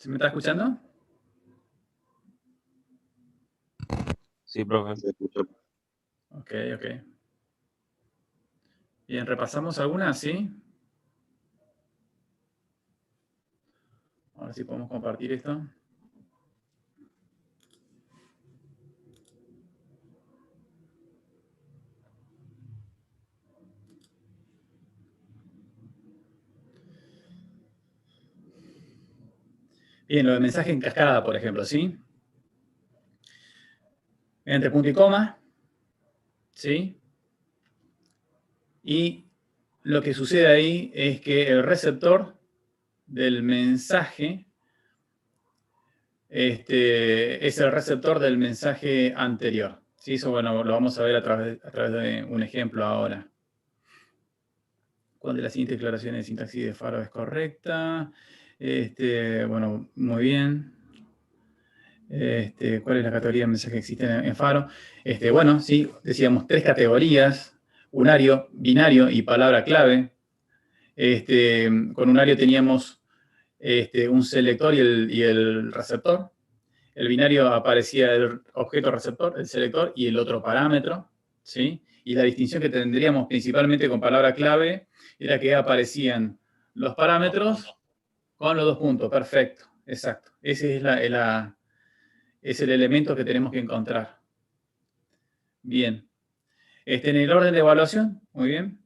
¿Se me está escuchando? Sí, profe. Se escucha. Ok, ok. Bien, repasamos algunas, ¿sí? Ahora sí podemos compartir esto. Bien, lo de mensaje en cascada, por ejemplo, ¿sí? Entre punto y coma, ¿sí? Y lo que sucede ahí es que el receptor del mensaje es el receptor del mensaje anterior. ¿Sí? Eso, bueno, lo vamos a ver a través de un ejemplo ahora. ¿Cuál de las siguientes declaraciones de sintaxis de Faro es correcta? Bueno, muy bien. ¿Cuál es la categoría de mensajes que existen en Faro? Bueno, sí, decíamos 3 categorías: unario, binario y palabra clave. Con unario teníamos un selector y el receptor. El binario aparecía el objeto receptor, el selector y el otro parámetro, ¿sí? Y la distinción que tendríamos principalmente con palabra clave era que aparecían los parámetros con los 2 puntos. Perfecto, exacto. Ese es el elemento que tenemos que encontrar. Bien. En el orden de evaluación, muy bien.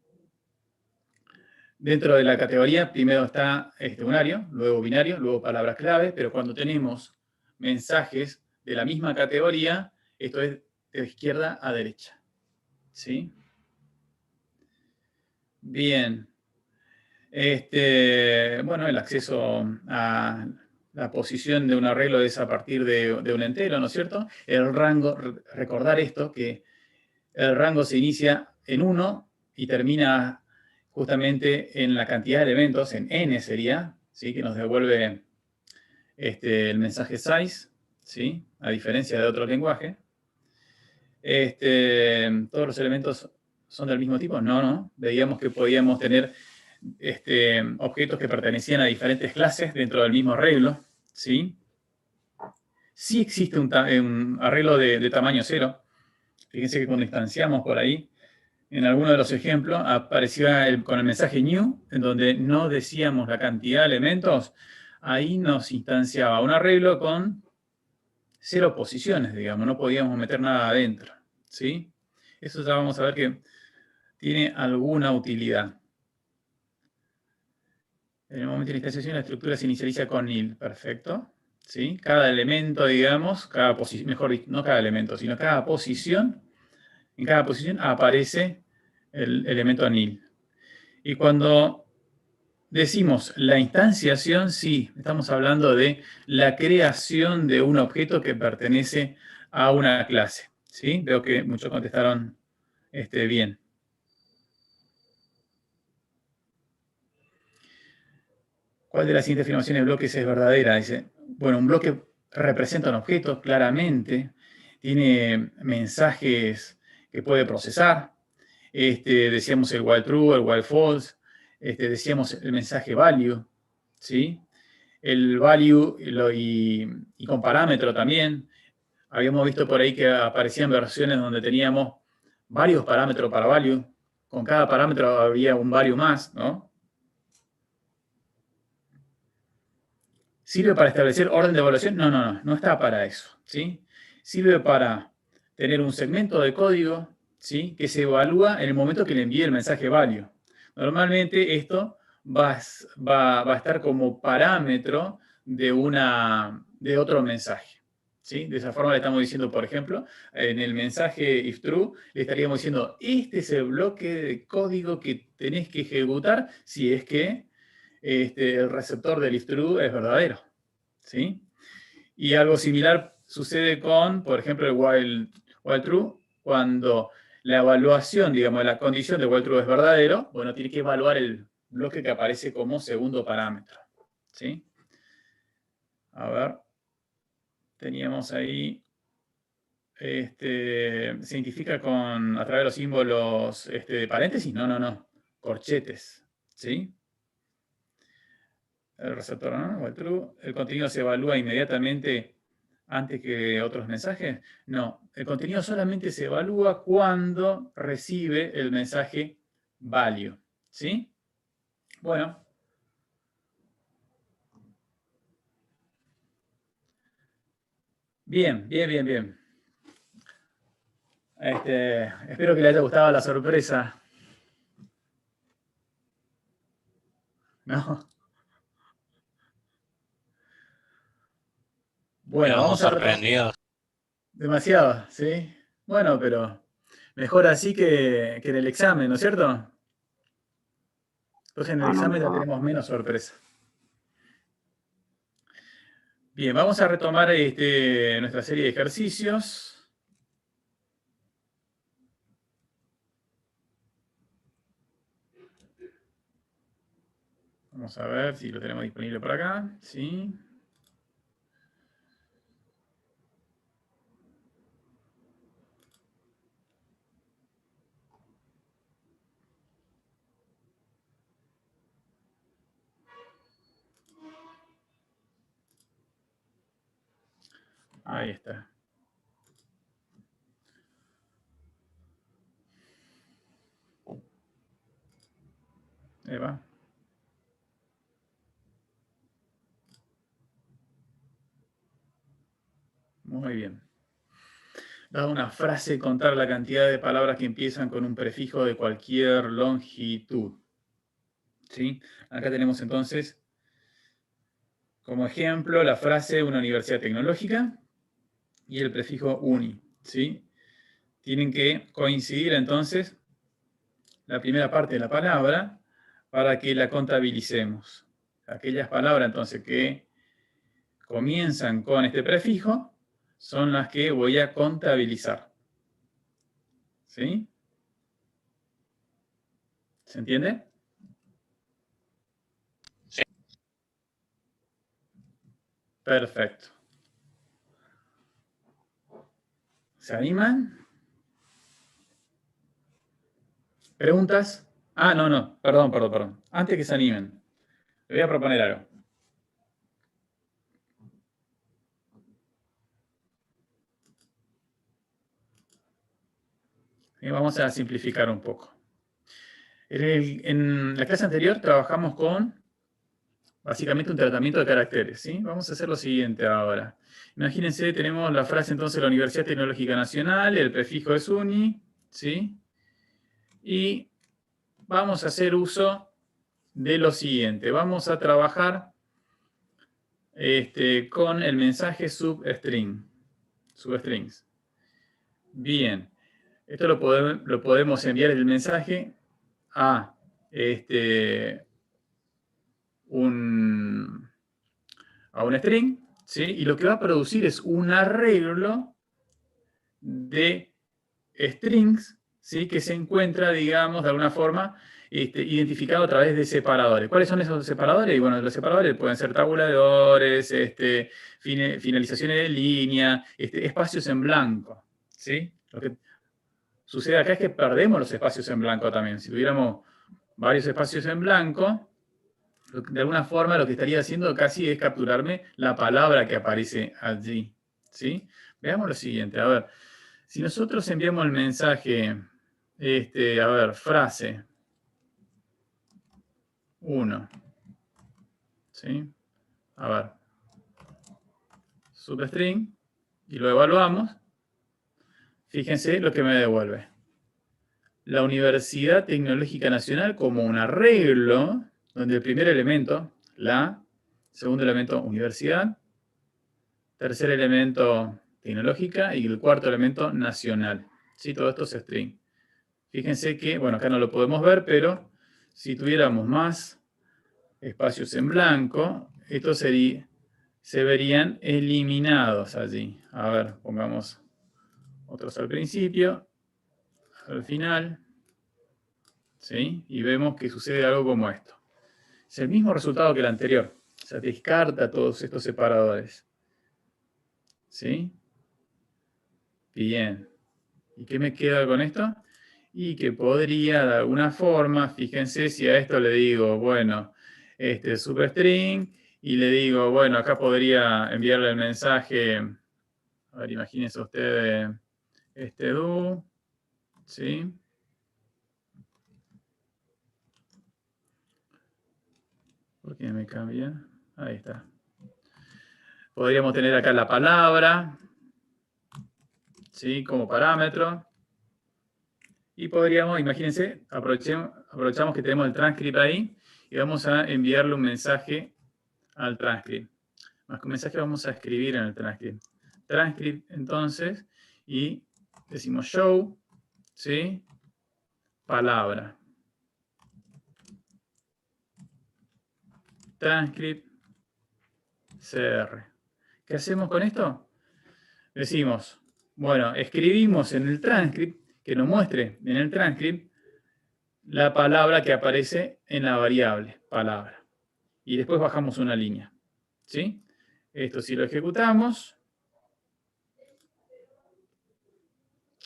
Dentro de la categoría, primero está unario, luego binario, luego palabras clave, pero cuando tenemos mensajes de la misma categoría, esto es de izquierda a derecha. ¿Sí? Bien. Bueno, el acceso a la posición de un arreglo es a partir de un entero, ¿no es cierto? El rango, recordar esto, que el rango se inicia en 1 y termina justamente en la cantidad de elementos, en n sería, ¿sí? Que nos devuelve el mensaje size, ¿sí? A diferencia de otro lenguaje. ¿Todos los elementos son del mismo tipo? No, no. Veíamos que podíamos tener objetos que pertenecían a diferentes clases dentro del mismo arreglo, ¿sí? Sí existe un arreglo de tamaño 0. Fíjense que cuando instanciamos por ahí, en alguno de los ejemplos, aparecía con el mensaje new, en donde no decíamos la cantidad de elementos. Ahí nos instanciaba un arreglo con 0 posiciones, digamos. No podíamos meter nada adentro, ¿sí? Eso ya vamos a ver que tiene alguna utilidad. En el momento de la instanciación, la estructura se inicializa con nil. Perfecto. ¿Sí? Cada elemento, digamos, cada posición, mejor dicho, no cada elemento, sino cada posición, en cada posición aparece el elemento nil. Y cuando decimos la instanciación, sí, estamos hablando de la creación de un objeto que pertenece a una clase. ¿Sí? Veo que muchos contestaron bien. ¿Cuál de las siguientes afirmaciones de bloques es verdadera? Dice, bueno, un bloque representa un objeto, claramente, tiene mensajes que puede procesar. Decíamos el while true, el while false, decíamos el mensaje value, ¿sí? El value y con parámetro también. Habíamos visto por ahí que aparecían versiones donde teníamos varios parámetros para value. Con cada parámetro había un value más, ¿no? ¿Sirve para establecer orden de evaluación? No, no, no, no está para eso, ¿sí? Sirve para tener un segmento de código, ¿sí? Que se evalúa en el momento que le envíe el mensaje value. Normalmente esto va a estar como parámetro de otro mensaje, ¿sí? De esa forma le estamos diciendo, por ejemplo, en el mensaje if true, le estaríamos diciendo, este es el bloque de código que tenés que ejecutar si es que el receptor del if true es verdadero, ¿sí? Y algo similar sucede con, por ejemplo, el while true, cuando la evaluación, digamos, la condición de while true es verdadero, bueno, tiene que evaluar el bloque que aparece como segundo parámetro, ¿sí? A ver, teníamos ahí, se identifica a través de los símbolos de paréntesis, no, no, no, corchetes, ¿sí? el receptor, ¿no? O el true. ¿El contenido se evalúa inmediatamente antes que otros mensajes? No, el contenido solamente se evalúa cuando recibe el mensaje value. ¿Sí? Bueno. Bien, bien, bien, bien. Espero que le haya gustado la sorpresa. ¿No? Bueno, Quedamos vamos a retomar. sorprendidos. Demasiado, ¿sí? Bueno, pero mejor así que en el examen, ¿no es cierto? Entonces en el No, no, examen ya no. tenemos menos sorpresa. Bien, vamos a retomar nuestra serie de ejercicios. Vamos a ver si lo tenemos disponible por acá. Sí. Ahí está. Ahí va. Muy bien. Dada una frase, contar la cantidad de palabras que empiezan con un prefijo de cualquier longitud. ¿Sí? Acá tenemos entonces como ejemplo la frase una universidad tecnológica y el prefijo uni. ¿Sí? Tienen que coincidir entonces la primera parte de la palabra para que la contabilicemos. Aquellas palabras entonces que comienzan con este prefijo son las que voy a contabilizar. ¿Sí? ¿Se entiende? Sí. Perfecto. ¿Se animan? ¿Preguntas? Ah, no. Perdón. Antes que se animen, le voy a proponer algo. Y vamos a simplificar un poco. En la clase anterior trabajamos con básicamente un tratamiento de caracteres, ¿sí? Vamos a hacer lo siguiente ahora. Imagínense, tenemos la frase entonces la Universidad Tecnológica Nacional, el prefijo es uni, ¿sí? Y vamos a hacer uso de lo siguiente. Vamos a trabajar con el mensaje substrings. Bien, esto lo podemos enviar el mensaje a un string, ¿sí? Y lo que va a producir es un arreglo de strings, ¿sí? Que se encuentra, digamos, de alguna forma, identificado a través de separadores. ¿Cuáles son esos separadores? Y bueno, los separadores pueden ser tabuladores, finalizaciones de línea, espacios en blanco, ¿sí? Lo que sucede acá es que perdemos los espacios en blanco también. Si tuviéramos varios espacios en blanco, de alguna forma lo que estaría haciendo casi es capturarme la palabra que aparece allí, ¿sí? Veamos lo siguiente, a ver, si nosotros enviamos el mensaje, a ver, frase 1, ¿sí? A ver, substring, y lo evaluamos, fíjense lo que me devuelve. La Universidad Tecnológica Nacional como un arreglo, donde el primer elemento, la, segundo elemento, universidad, tercer elemento, tecnológica, y el cuarto elemento, nacional. ¿Sí? Todo esto es string. Fíjense que, bueno, acá no lo podemos ver, pero si tuviéramos más espacios en blanco, estos se verían eliminados allí. A ver, pongamos otros al principio, al final, ¿sí? Y vemos que sucede algo como esto. Es el mismo resultado que el anterior. O sea, descarta todos estos separadores. ¿Sí? Bien. ¿Y qué me queda con esto? Y que podría, de alguna forma, fíjense si a esto le digo, bueno, substring, y le digo, bueno, acá podría enviarle el mensaje, a ver, imagínense ustedes, do, ¿sí? ¿Por qué me cambia? Ahí está. Podríamos tener acá la palabra, ¿sí? Como parámetro. Y podríamos, imagínense, aprovechamos que tenemos el transcript ahí y vamos a enviarle un mensaje al transcript. Más que un mensaje vamos a escribir en el transcript. Transcript, entonces, y decimos show, ¿sí? Palabra. Transcript CR. ¿Qué hacemos con esto? Decimos, bueno, escribimos en el transcript, que nos muestre en el transcript la palabra que aparece en la variable, palabra. Y después bajamos una línea. ¿Sí? Esto si lo ejecutamos,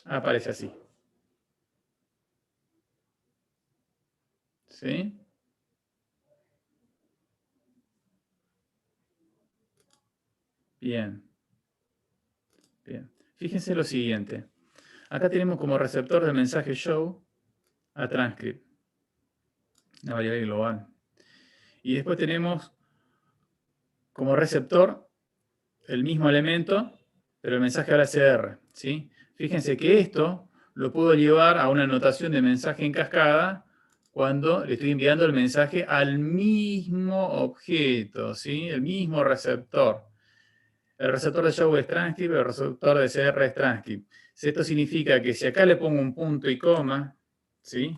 aparece así. ¿Sí? Bien. Bien. Fíjense lo siguiente. Acá tenemos como receptor del mensaje show a transcript, una variable global. Y después tenemos como receptor el mismo elemento, pero el mensaje ahora es CR. ¿Sí? Fíjense que esto lo puedo llevar a una notación de mensaje en cascada cuando le estoy enviando el mensaje al mismo objeto, ¿sí? El mismo receptor. El receptor de show es transcript, el receptor de CR es transcript. Esto significa que si acá le pongo un punto y coma, ¿sí?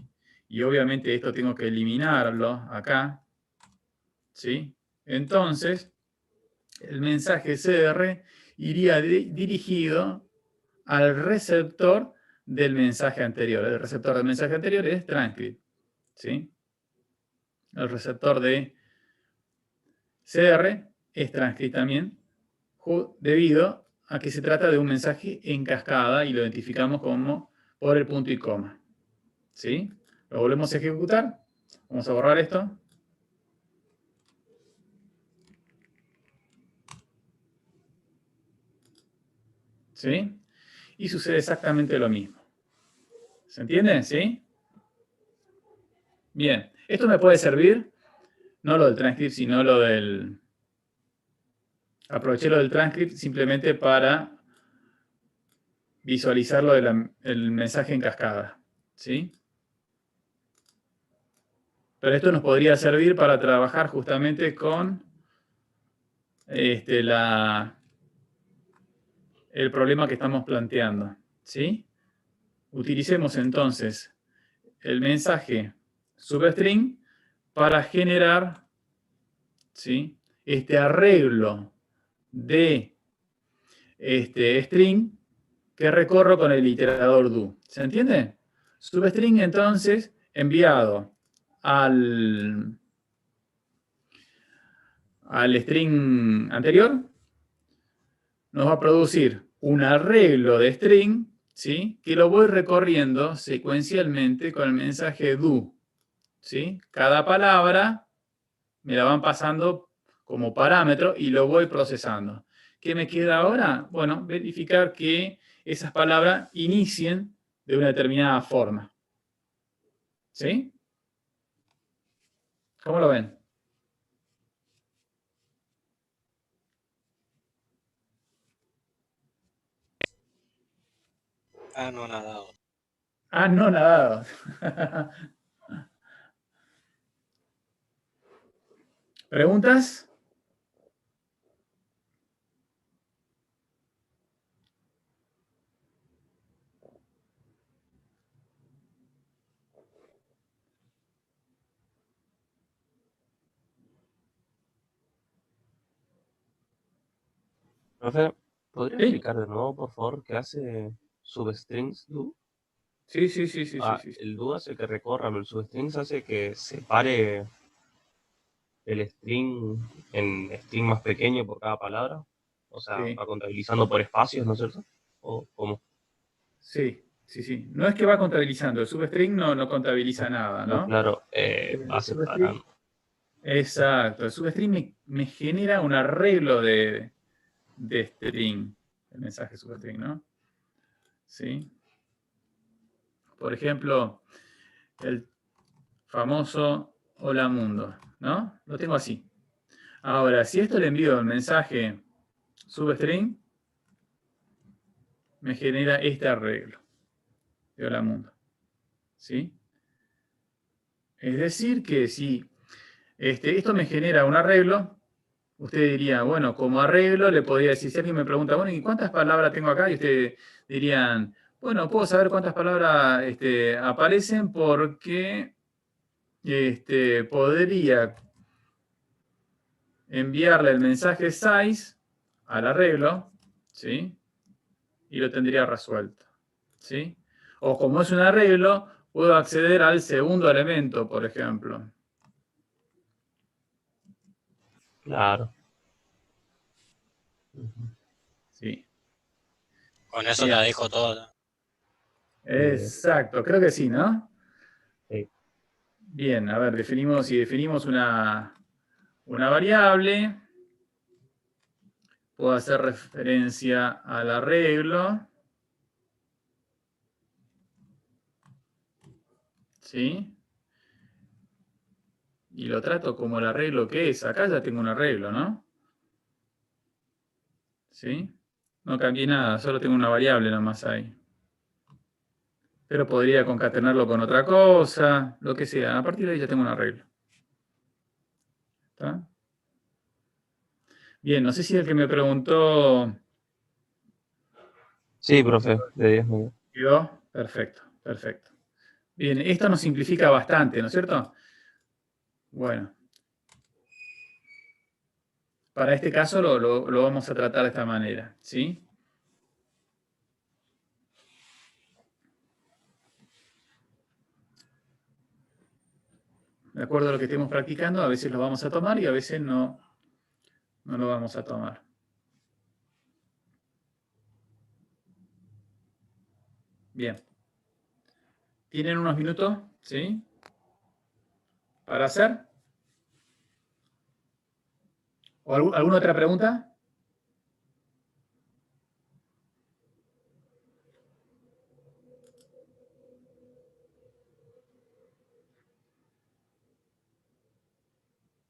Y obviamente esto tengo que eliminarlo acá, ¿sí? Entonces, el mensaje CR iría dirigido al receptor del mensaje anterior. El receptor del mensaje anterior es transcript, ¿sí? El receptor de CR es transcript también, debido a que se trata de un mensaje en cascada y lo identificamos como por el punto y coma. ¿Sí? Lo volvemos a ejecutar. Vamos a borrar esto. ¿Sí? Y sucede exactamente lo mismo. ¿Se entiende? ¿Sí? Bien. Esto me puede servir, no lo del transcript, sino lo del... Aproveché lo del transcript simplemente para visualizar lo del mensaje en cascada. ¿Sí? Pero esto nos podría servir para trabajar justamente con el problema que estamos planteando. ¿Sí? Utilicemos entonces el mensaje substring para generar, ¿sí?, este arreglo de string que recorro con el iterador do. ¿Se entiende? Substring entonces enviado al string anterior nos va a producir un arreglo de string, ¿sí?, que lo voy recorriendo secuencialmente con el mensaje do. ¿Sí? Cada palabra me la van pasando como parámetro y lo voy procesando. ¿Qué me queda ahora? Bueno, verificar que esas palabras inicien de una determinada forma. ¿Sí? ¿Cómo lo ven? Anonadado. Anonadado. ¿Preguntas? Profe, ¿podría Sí, explicar de nuevo, por favor, qué hace substrings do? sí, sí, sí, sí, sí, sí. El do hace que recorra, pero el substrings hace que separe el string en string más pequeño por cada palabra. O sea, Sí, va contabilizando por espacios, ¿no es cierto? ¿O cómo? sí, sí, sí. No es que va contabilizando. El substring no contabiliza nada, No, ¿no? claro, El va substring separando. Exacto. El substring me genera un arreglo de string, el mensaje substring, ¿no? ¿Sí? Por ejemplo, el famoso hola mundo, ¿no? Lo tengo así. Ahora, si esto le envío el mensaje substring, me genera este arreglo de hola mundo, ¿sí? Es decir que si esto me genera un arreglo, usted diría, bueno, como arreglo le podría decir, si alguien me pregunta, bueno, ¿y cuántas palabras tengo acá? Y ustedes dirían, bueno, puedo saber cuántas palabras aparecen porque podría enviarle el mensaje size al arreglo, ¿sí? Y lo tendría resuelto, ¿sí? O como es un arreglo, puedo acceder al segundo elemento, por ejemplo. Claro. Sí, Con eso la bien. dejo toda. Exacto, creo que sí, ¿no? Sí. Bien, a ver, si definimos una variable, puedo hacer referencia al arreglo, ¿sí? Y lo trato como el arreglo que es. Acá ya tengo un arreglo, ¿no? ¿Sí? No cambié nada, solo tengo una variable nomás ahí. Pero podría concatenarlo con otra cosa, lo que sea. A partir de ahí ya tengo un arreglo. ¿Está? Bien, no sé si el que me preguntó Sí, profe, de 10 minutos. quedó. Perfecto, perfecto. Bien, esto nos simplifica bastante, ¿no es cierto? Bueno, para este caso lo vamos a tratar de esta manera, ¿sí? De acuerdo a lo que estemos practicando, a veces lo vamos a tomar y a veces no lo vamos a tomar. Bien. ¿Tienen unos minutos? ¿Sí? ¿Para hacer? ¿O alguna otra pregunta?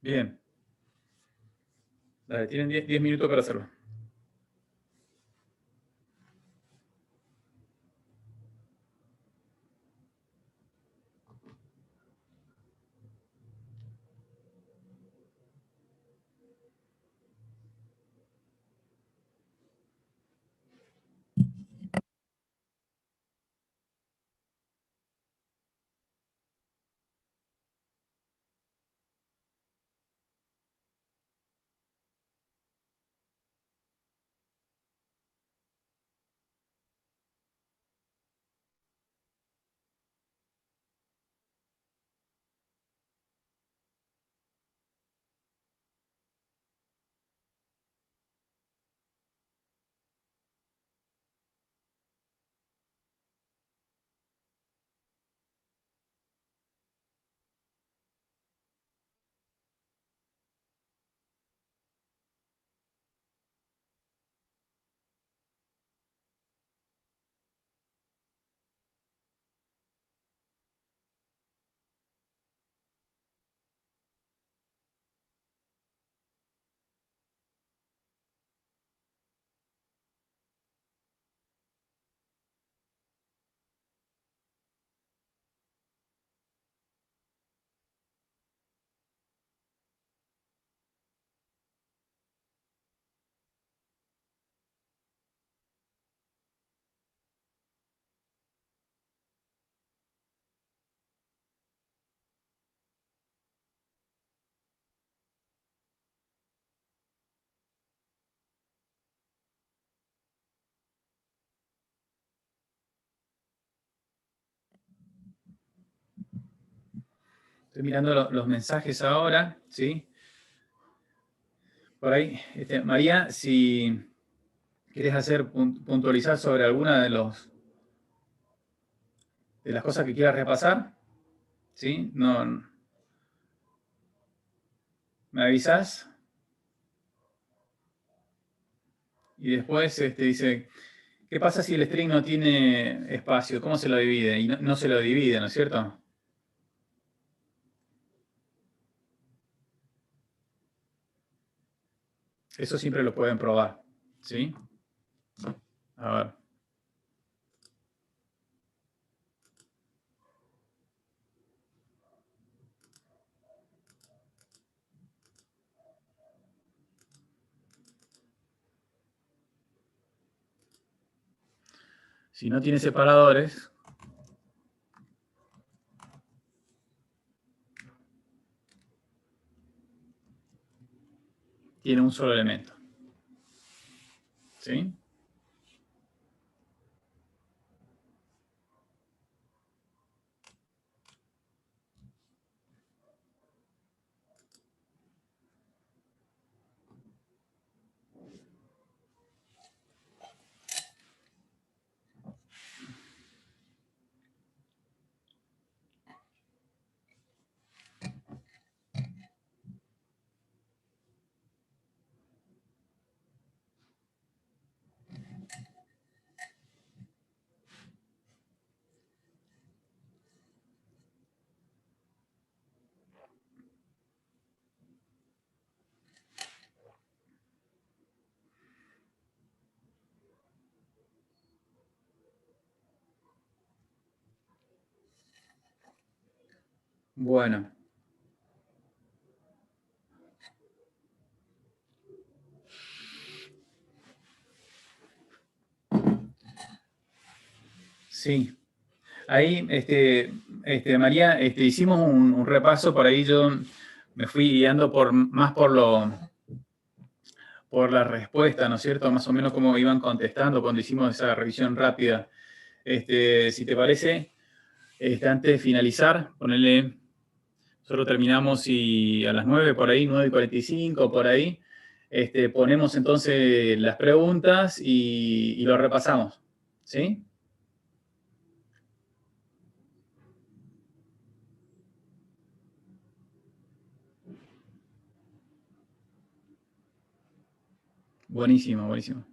Bien. Dale, tienen 10 minutos para hacerlo. Estoy mirando los mensajes ahora, ¿sí? Por ahí, María, si querés puntualizar sobre alguna de las cosas que quieras repasar, ¿sí? No, ¿Me avisas? Y después dice, ¿qué pasa si el string no tiene espacio? ¿Cómo se lo divide? Y no se lo divide, ¿no es cierto? Eso siempre lo pueden probar, ¿sí? A ver. Si no tiene separadores, tiene un solo elemento, ¿sí? Bueno. Sí. Ahí, María, hicimos un repaso por ahí. Yo me fui guiando más por la respuesta, ¿no es cierto? Más o menos cómo iban contestando cuando hicimos esa revisión rápida. Si te parece, antes de finalizar, ponele, nosotros terminamos y a las 9 por ahí, 9:45 por ahí, ponemos entonces las preguntas y lo repasamos, ¿sí? Buenísimo, buenísimo.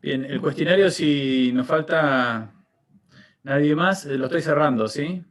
Bien, el cuestionario, si nos falta nadie más, lo estoy cerrando, ¿sí?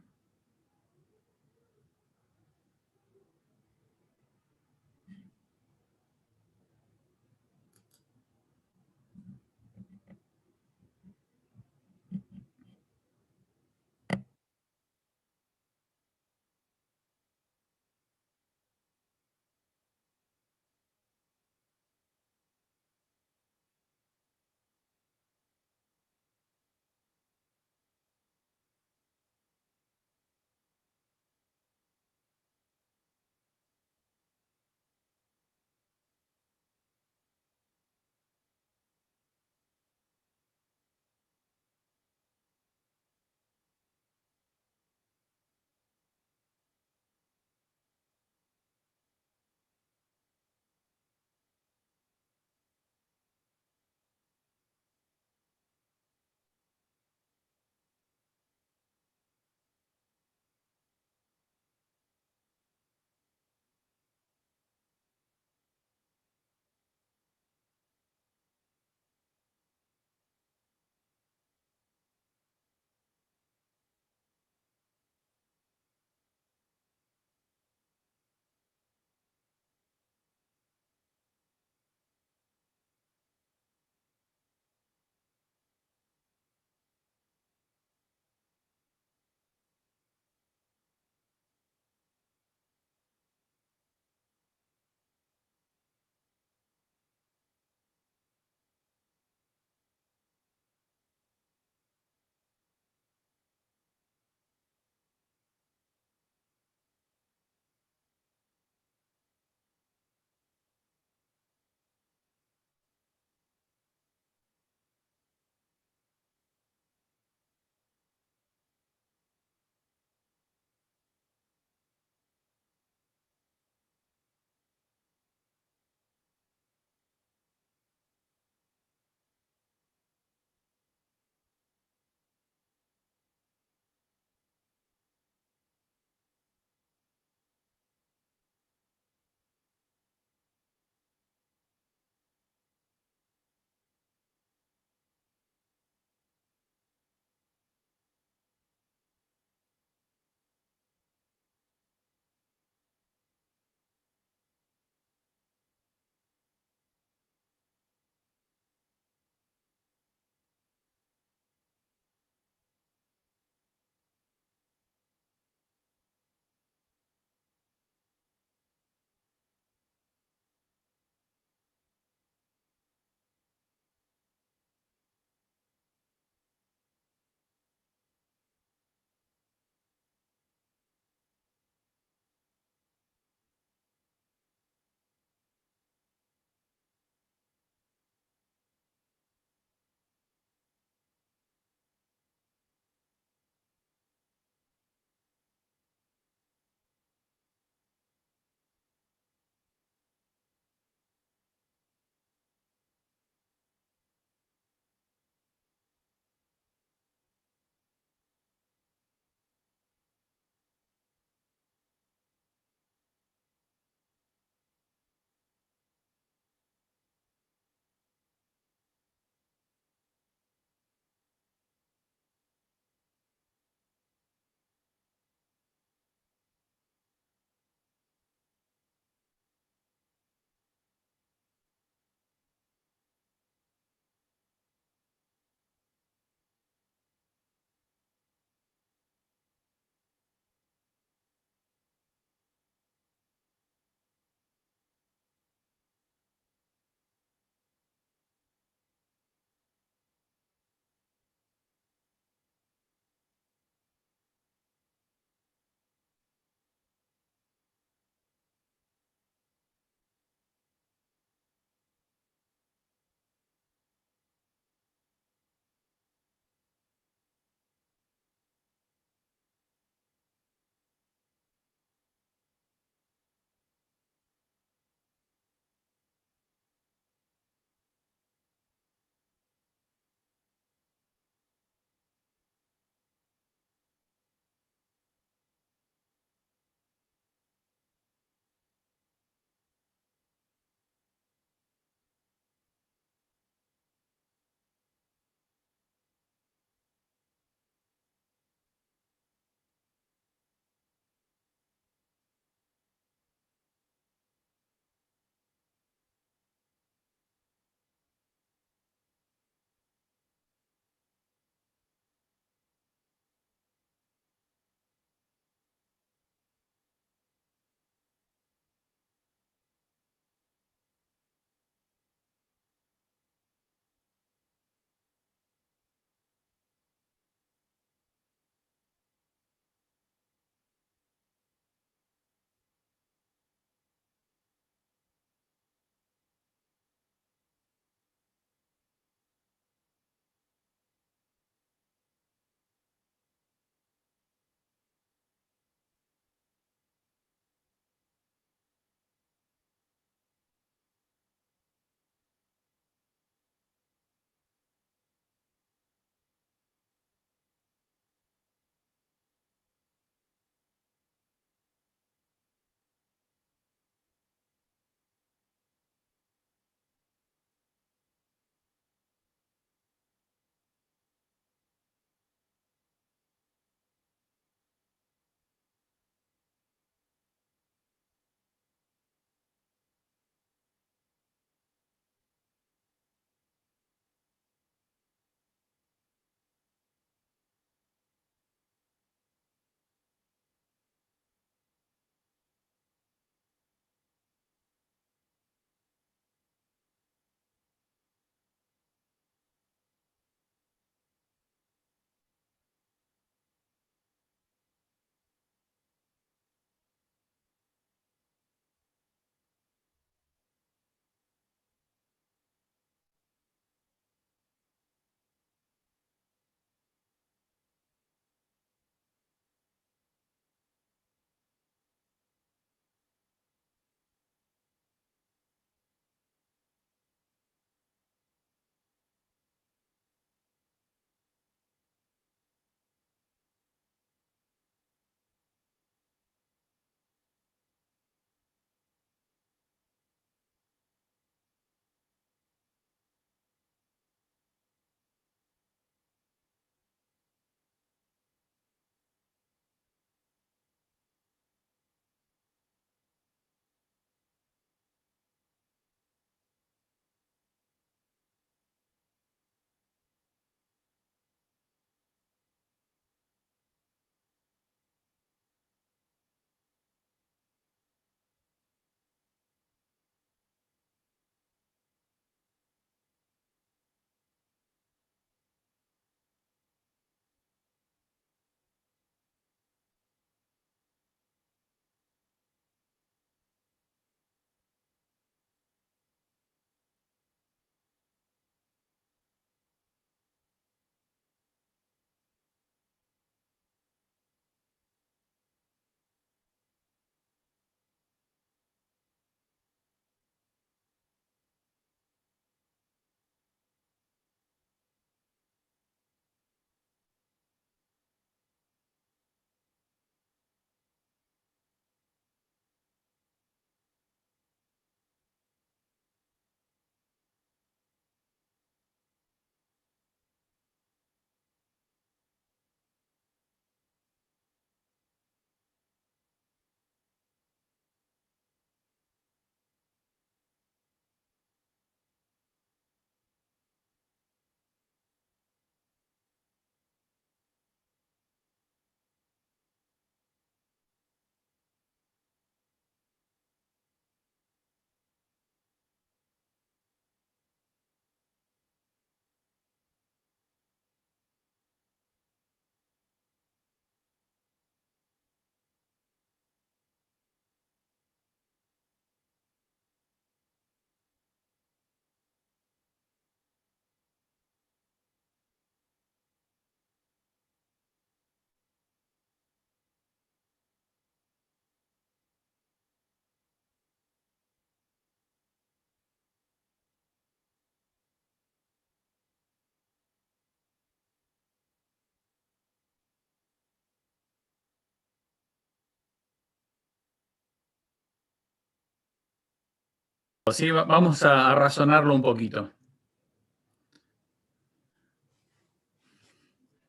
¿sí? Vamos a razonarlo un poquito.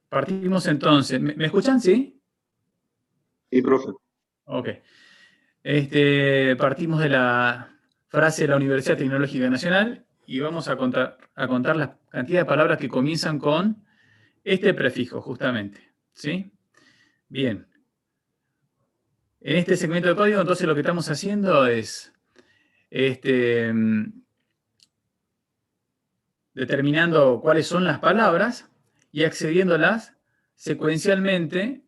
Partimos entonces. ¿Me escuchan? ¿Sí? Sí, profe. Ok. Partimos de la frase de la Universidad Tecnológica Nacional y vamos a contar la cantidad de palabras que comienzan con este prefijo, justamente. ¿Sí? Bien. En este segmento de código, entonces lo que estamos haciendo es determinando cuáles son las palabras y accediéndolas secuencialmente,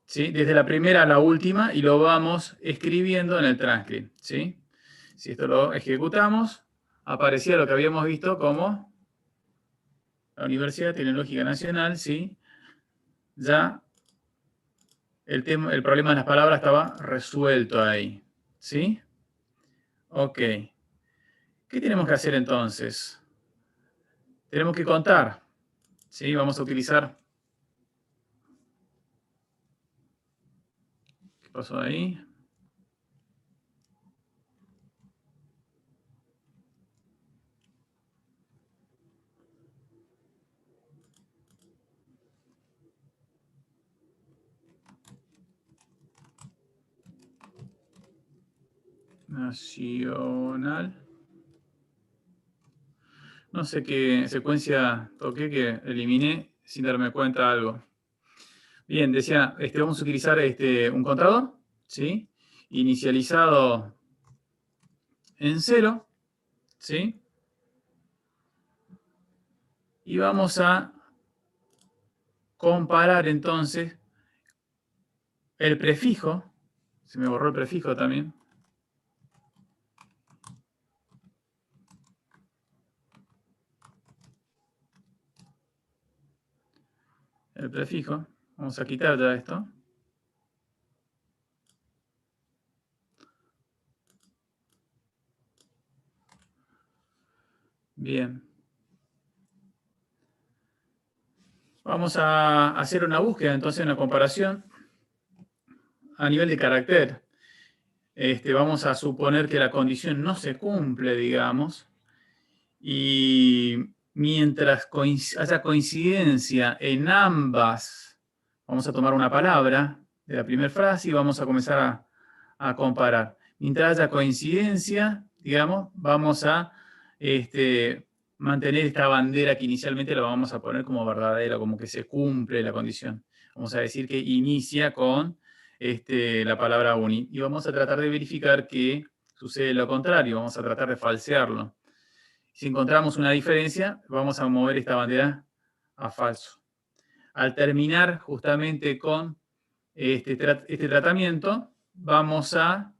¿sí? Desde la primera a la última, y lo vamos escribiendo en el transcript, ¿sí? Si esto lo ejecutamos, aparecía lo que habíamos visto como la Universidad Tecnológica Nacional, ¿sí? Ya el problema de las palabras estaba resuelto ahí, ¿sí? Ok. ¿Qué tenemos que hacer entonces? Tenemos que contar, ¿sí? Vamos a utilizar... ¿Qué pasó ahí? Nacional. No sé qué secuencia toqué que eliminé sin darme cuenta de algo. Bien, decía, vamos a utilizar un contador, ¿sí? Inicializado en 0, ¿sí? Y vamos a comparar entonces el prefijo. Se me borró el prefijo también. El prefijo. Vamos a quitar ya esto. Bien. Vamos a hacer una búsqueda, entonces una comparación a nivel de carácter. Vamos a suponer que la condición no se cumple, digamos, y mientras haya coincidencia en ambas, vamos a tomar una palabra de la primera frase y vamos a comenzar a comparar. Mientras haya coincidencia, digamos, vamos a mantener esta bandera que inicialmente la vamos a poner como verdadera, como que se cumple la condición. Vamos a decir que inicia con la palabra uni. Y vamos a tratar de verificar que sucede lo contrario, vamos a tratar de falsearlo. Si encontramos una diferencia, vamos a mover esta bandera a falso. Al terminar justamente con este tratamiento, vamos a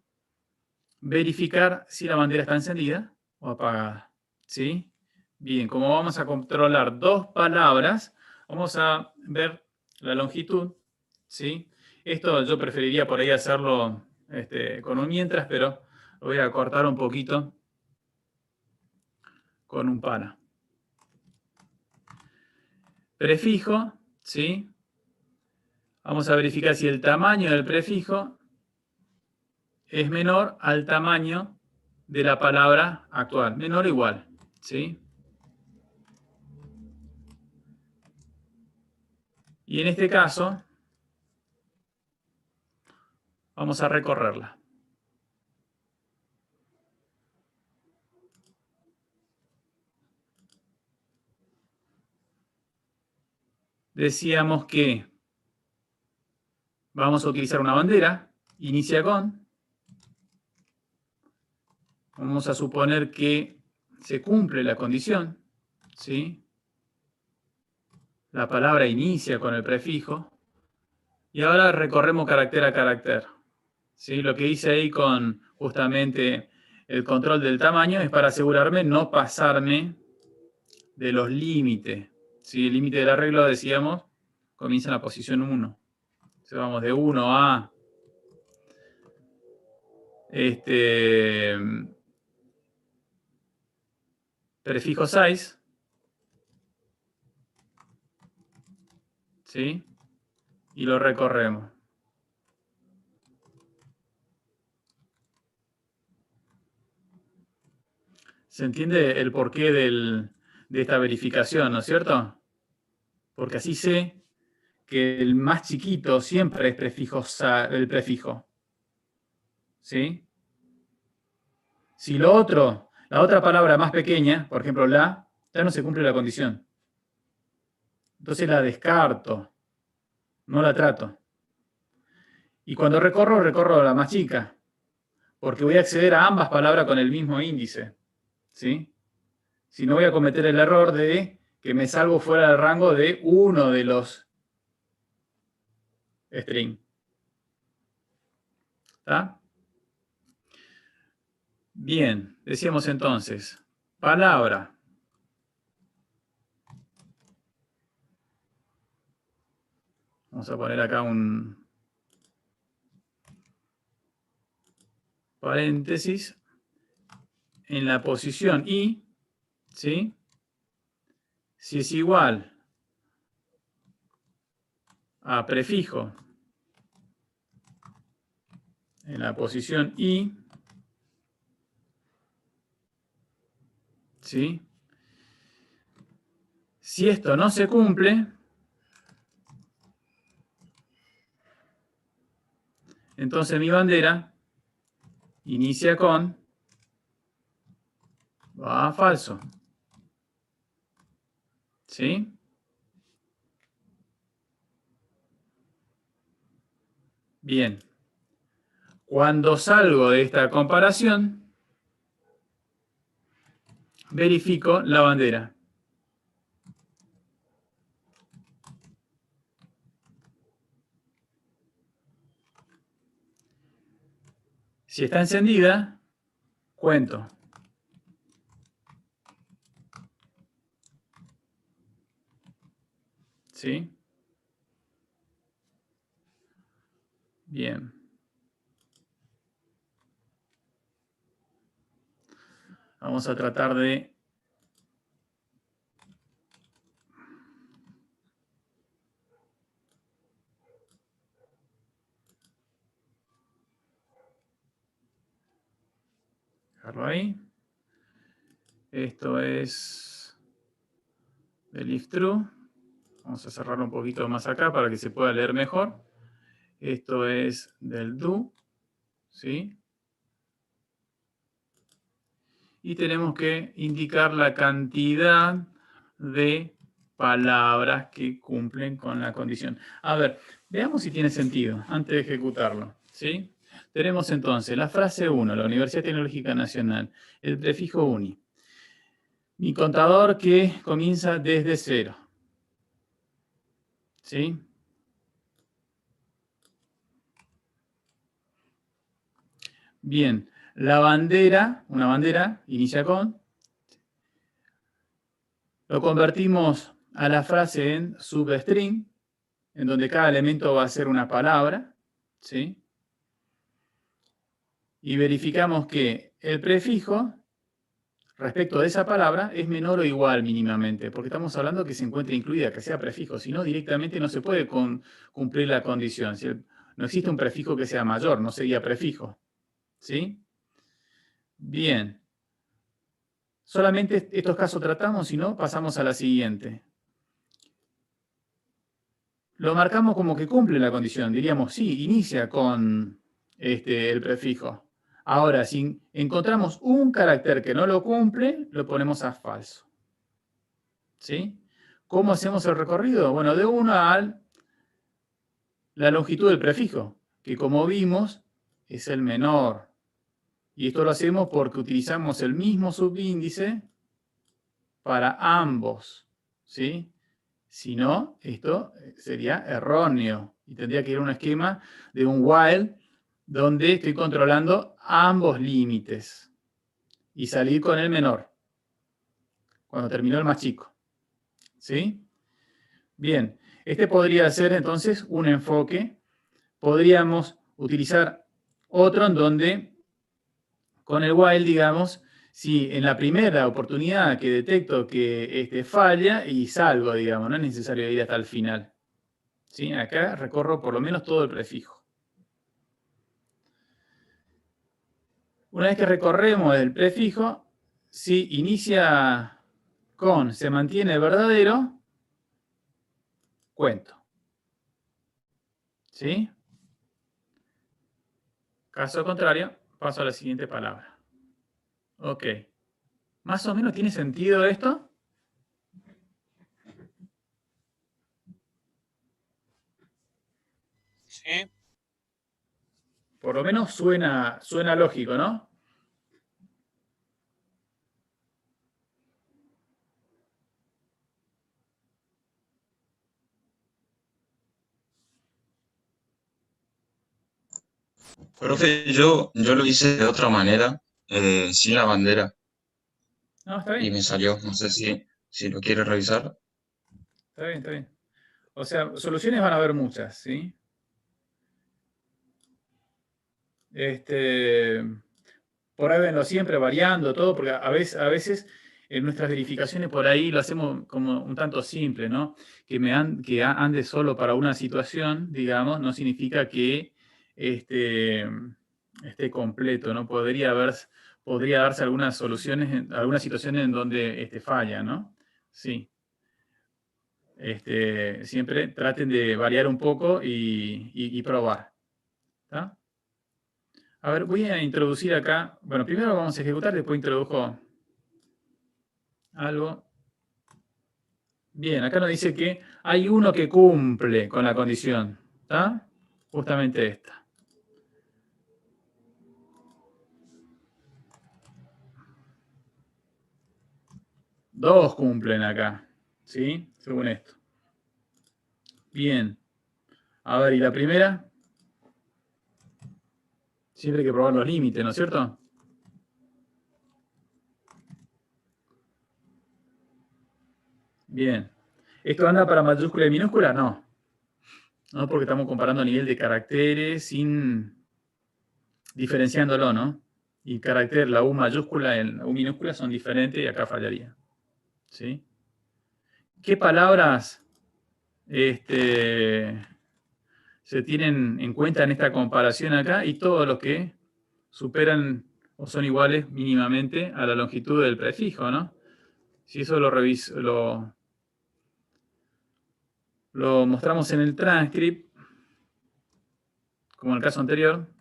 verificar si la bandera está encendida o apagada. ¿Sí? Bien, como vamos a controlar dos palabras, vamos a ver la longitud. ¿Sí? Esto yo preferiría por ahí hacerlo con un mientras, pero lo voy a cortar un poquito con un para. Prefijo, ¿sí? Vamos a verificar si el tamaño del prefijo es menor al tamaño de la palabra actual. Menor o igual, ¿sí? Y en este caso, vamos a recorrerla. Decíamos que vamos a utilizar una bandera, inicia con. Vamos a suponer que se cumple la condición, ¿sí? La palabra inicia con el prefijo. Y ahora recorremos carácter a carácter. ¿Sí? Lo que hice ahí con justamente el control del tamaño es para asegurarme no pasarme de los límites. ¿Sí? El límite del arreglo, decíamos, comienza en la posición 1. Entonces vamos de 1 a prefijo 6. ¿Sí? Y lo recorremos. ¿Se entiende el porqué de esta verificación, no es cierto? Porque así sé que el más chiquito siempre es el prefijo. ¿Sí? Si la otra palabra más pequeña, por ejemplo la, ya no se cumple la condición. Entonces la descarto, no la trato. Y cuando recorro la más chica, porque voy a acceder a ambas palabras con el mismo índice. ¿Sí? Si no voy a cometer el error de que me salgo fuera del rango de uno de los string. ¿Está? Bien, decíamos entonces, palabra. Vamos a poner acá un paréntesis en la posición i, ¿sí? Si es igual a prefijo en la posición i, ¿sí? Si esto no se cumple, entonces mi bandera inicia con va a falso. ¿Sí? Bien. Cuando salgo de esta comparación, verifico la bandera. Si está encendida, cuento. ¿Sí? Bien. Vamos a tratar de dejarlo ahí. Esto es del if true. Vamos a cerrarlo un poquito más acá para que se pueda leer mejor. Esto es del do. ¿Sí? Y tenemos que indicar la cantidad de palabras que cumplen con la condición. A ver, veamos si tiene sentido antes de ejecutarlo. ¿Sí? Tenemos entonces la frase 1, la Universidad Tecnológica Nacional, el prefijo uni. Mi contador que comienza desde 0. ¿Sí? Bien, la bandera, una bandera, inicia con. Lo convertimos a la frase en substring, en donde cada elemento va a ser una palabra. ¿Sí? Y verificamos que el prefijo respecto de esa palabra es menor o igual mínimamente, porque estamos hablando que se encuentre incluida, que sea prefijo, si no directamente no se puede cumplir la condición. Si no existe un prefijo que sea mayor, no sería prefijo. ¿Sí? Bien. Solamente estos casos tratamos, si no, pasamos a la siguiente. Lo marcamos como que cumple la condición, diríamos, sí, inicia con el prefijo. Ahora, si encontramos un carácter que no lo cumple, lo ponemos a falso. ¿Sí? ¿Cómo hacemos el recorrido? Bueno, de 1 a la longitud del prefijo, que como vimos es el menor. Y esto lo hacemos porque utilizamos el mismo subíndice para ambos. ¿Sí? Si no, esto sería erróneo. Y tendría que ir a un esquema de un while donde estoy controlando ambos límites. Y salir con el menor. Cuando terminó el más chico. ¿Sí? Bien, este podría ser entonces un enfoque. Podríamos utilizar otro en donde, con el while, digamos, si en la primera oportunidad que detecto que falla y salgo, digamos, no es necesario ir hasta el final. ¿Sí? Acá recorro por lo menos todo el prefijo. Una vez que recorremos el prefijo, si inicia con se mantiene verdadero, cuento. ¿Sí? Caso contrario, paso a la siguiente palabra. Ok. ¿Más o menos tiene sentido esto? Sí. Por lo menos suena lógico, ¿no? Profe, yo lo hice de otra manera, sin la bandera, No, está y bien. me salió. No sé si lo quiere revisar. Está bien, está bien. O sea, soluciones van a haber muchas, ¿sí? Por ahí venlo siempre variando todo, porque a veces en nuestras verificaciones por ahí lo hacemos como un tanto simple, ¿no? Que ande solo para una situación, digamos, no significa que esté completo, ¿no? Podría darse algunas soluciones, algunas situaciones en donde falla, ¿no? Sí. Siempre traten de variar un poco y probar. ¿Está? A ver, voy a introducir acá. Bueno, primero vamos a ejecutar, después introdujo algo. Bien, acá nos dice que hay uno que cumple con la condición. ¿Está? Justamente esta. Dos cumplen acá. ¿Sí? Según esto. Bien. A ver, ¿y la primera? Siempre hay que probar los límites, ¿no es cierto? Bien. ¿Esto anda para mayúscula y minúscula? No. No, porque estamos comparando a nivel de caracteres diferenciándolo, ¿no? Y carácter, la U mayúscula y la U minúscula son diferentes y acá fallaría. ¿Sí? ¿Qué palabras se tienen en cuenta en esta comparación acá? Y todos los que superan o son iguales mínimamente a la longitud del prefijo, ¿no? Si eso lo mostramos en el transcript, como en el caso anterior.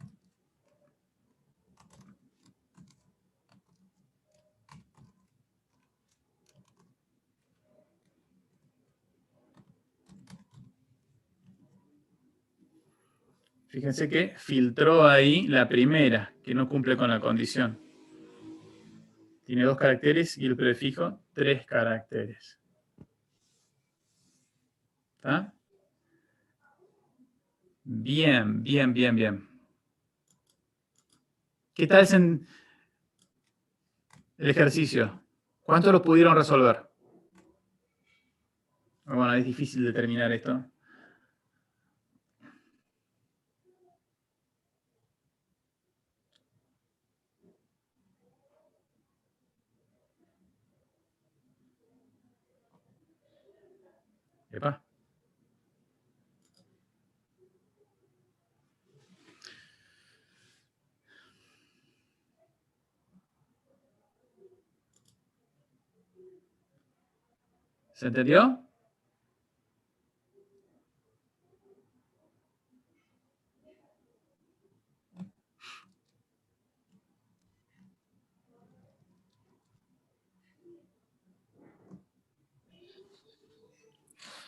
Fíjense que filtró ahí la primera, que no cumple con la condición. Tiene 2 caracteres y el prefijo 3 caracteres. ¿Está? Bien, bien, bien, bien. ¿Qué tal el ejercicio? ¿Cuántos lo pudieron resolver? Bueno, es difícil determinar esto. Epa. ¿Se entendió?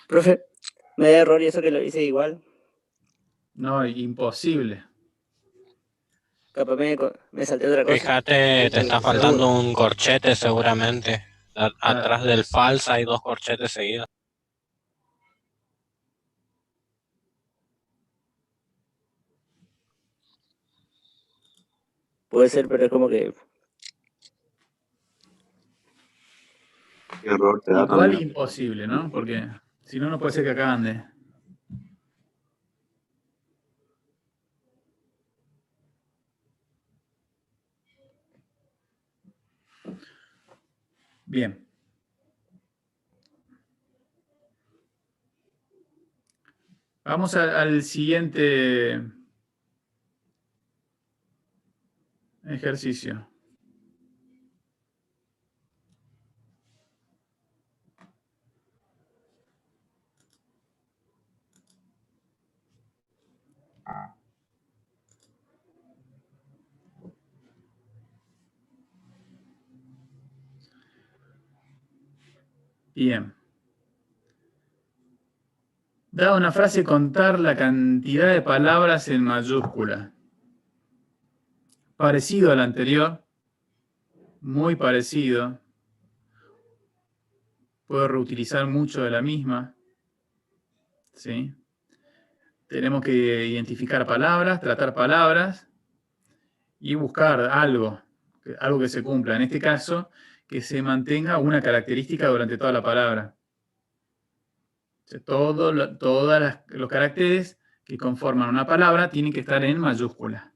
Profe, me da error y eso que lo hice igual. No, imposible. Capaz me salté otra cosa. Fíjate, te está faltando Seguro. un corchete seguramente. Atrás del falsa hay 2 corchetes seguidos. Puede ser, pero es como que ¿Qué error te da Igual también? imposible, ¿no? Porque si no, no puede ser que acá ande. Bien. Vamos al siguiente ejercicio. Bien. Da una frase contar la cantidad de palabras en mayúscula. Parecido al anterior, muy parecido. Puedo reutilizar mucho de la misma. ¿Sí? Tenemos que identificar palabras, tratar palabras y buscar algo que se cumpla. En este caso, que se mantenga una característica durante toda la palabra. O sea, todos los caracteres que conforman una palabra tienen que estar en mayúscula.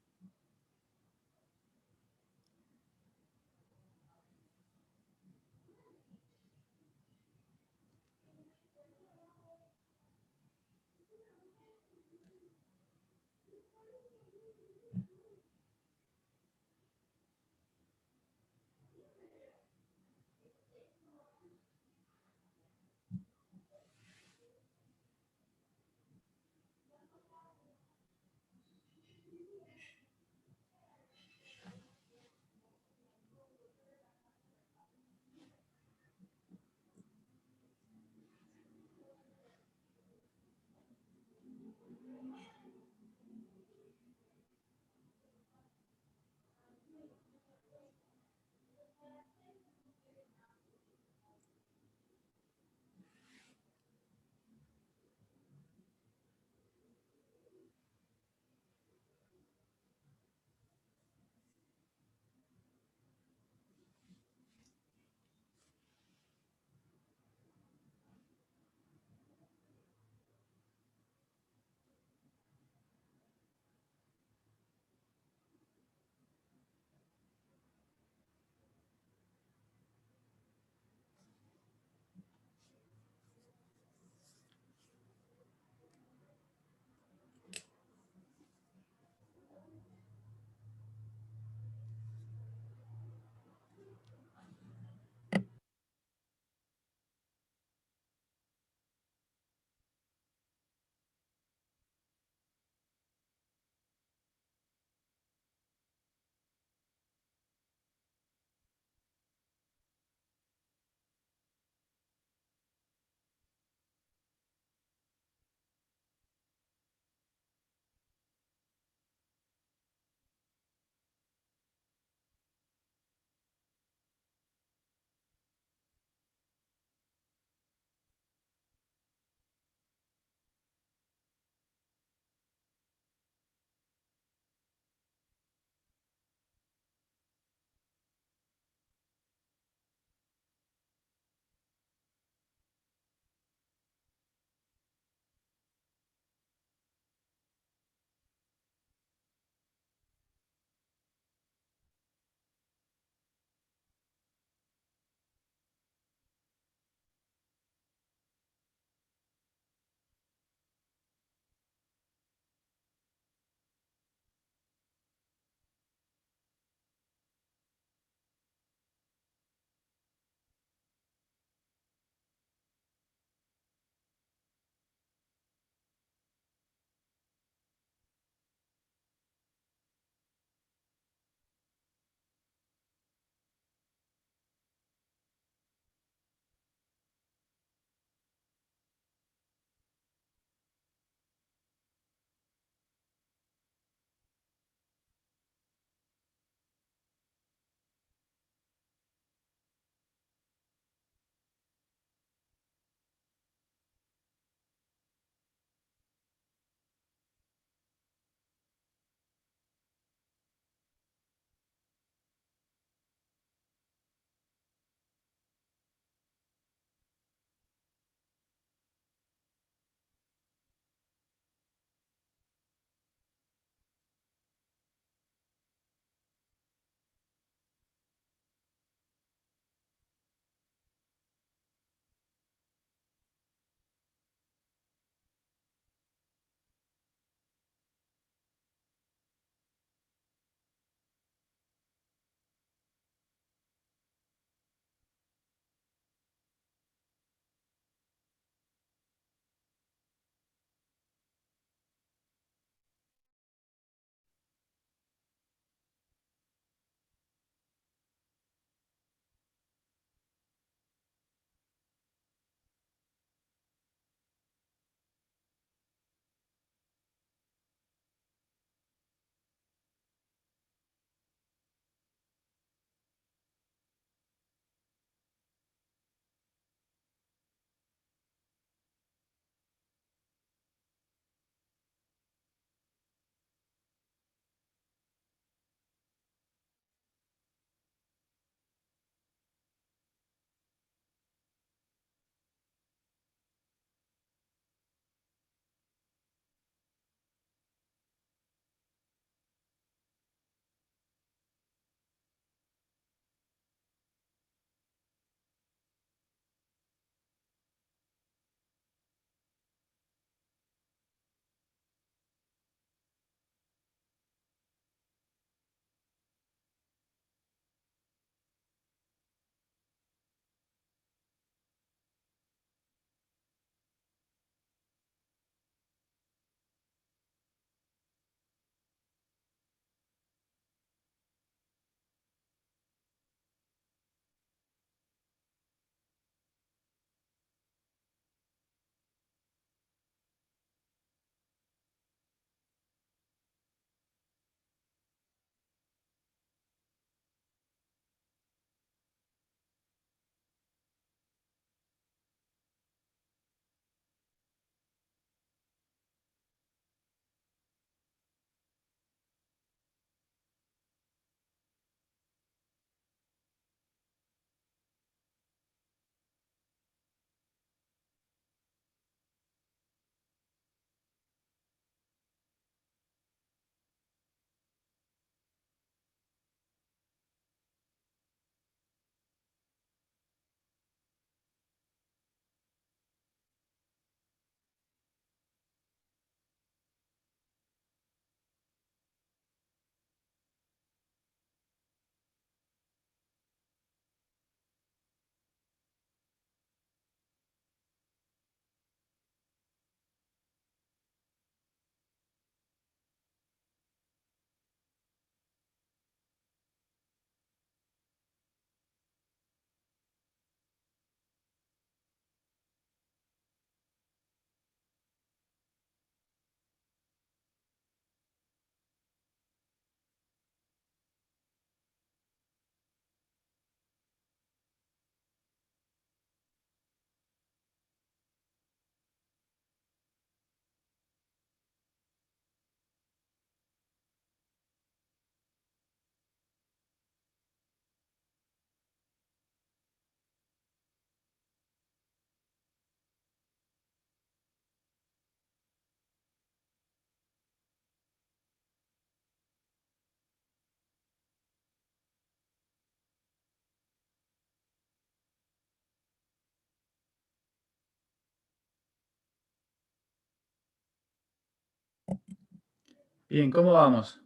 Bien, ¿cómo vamos?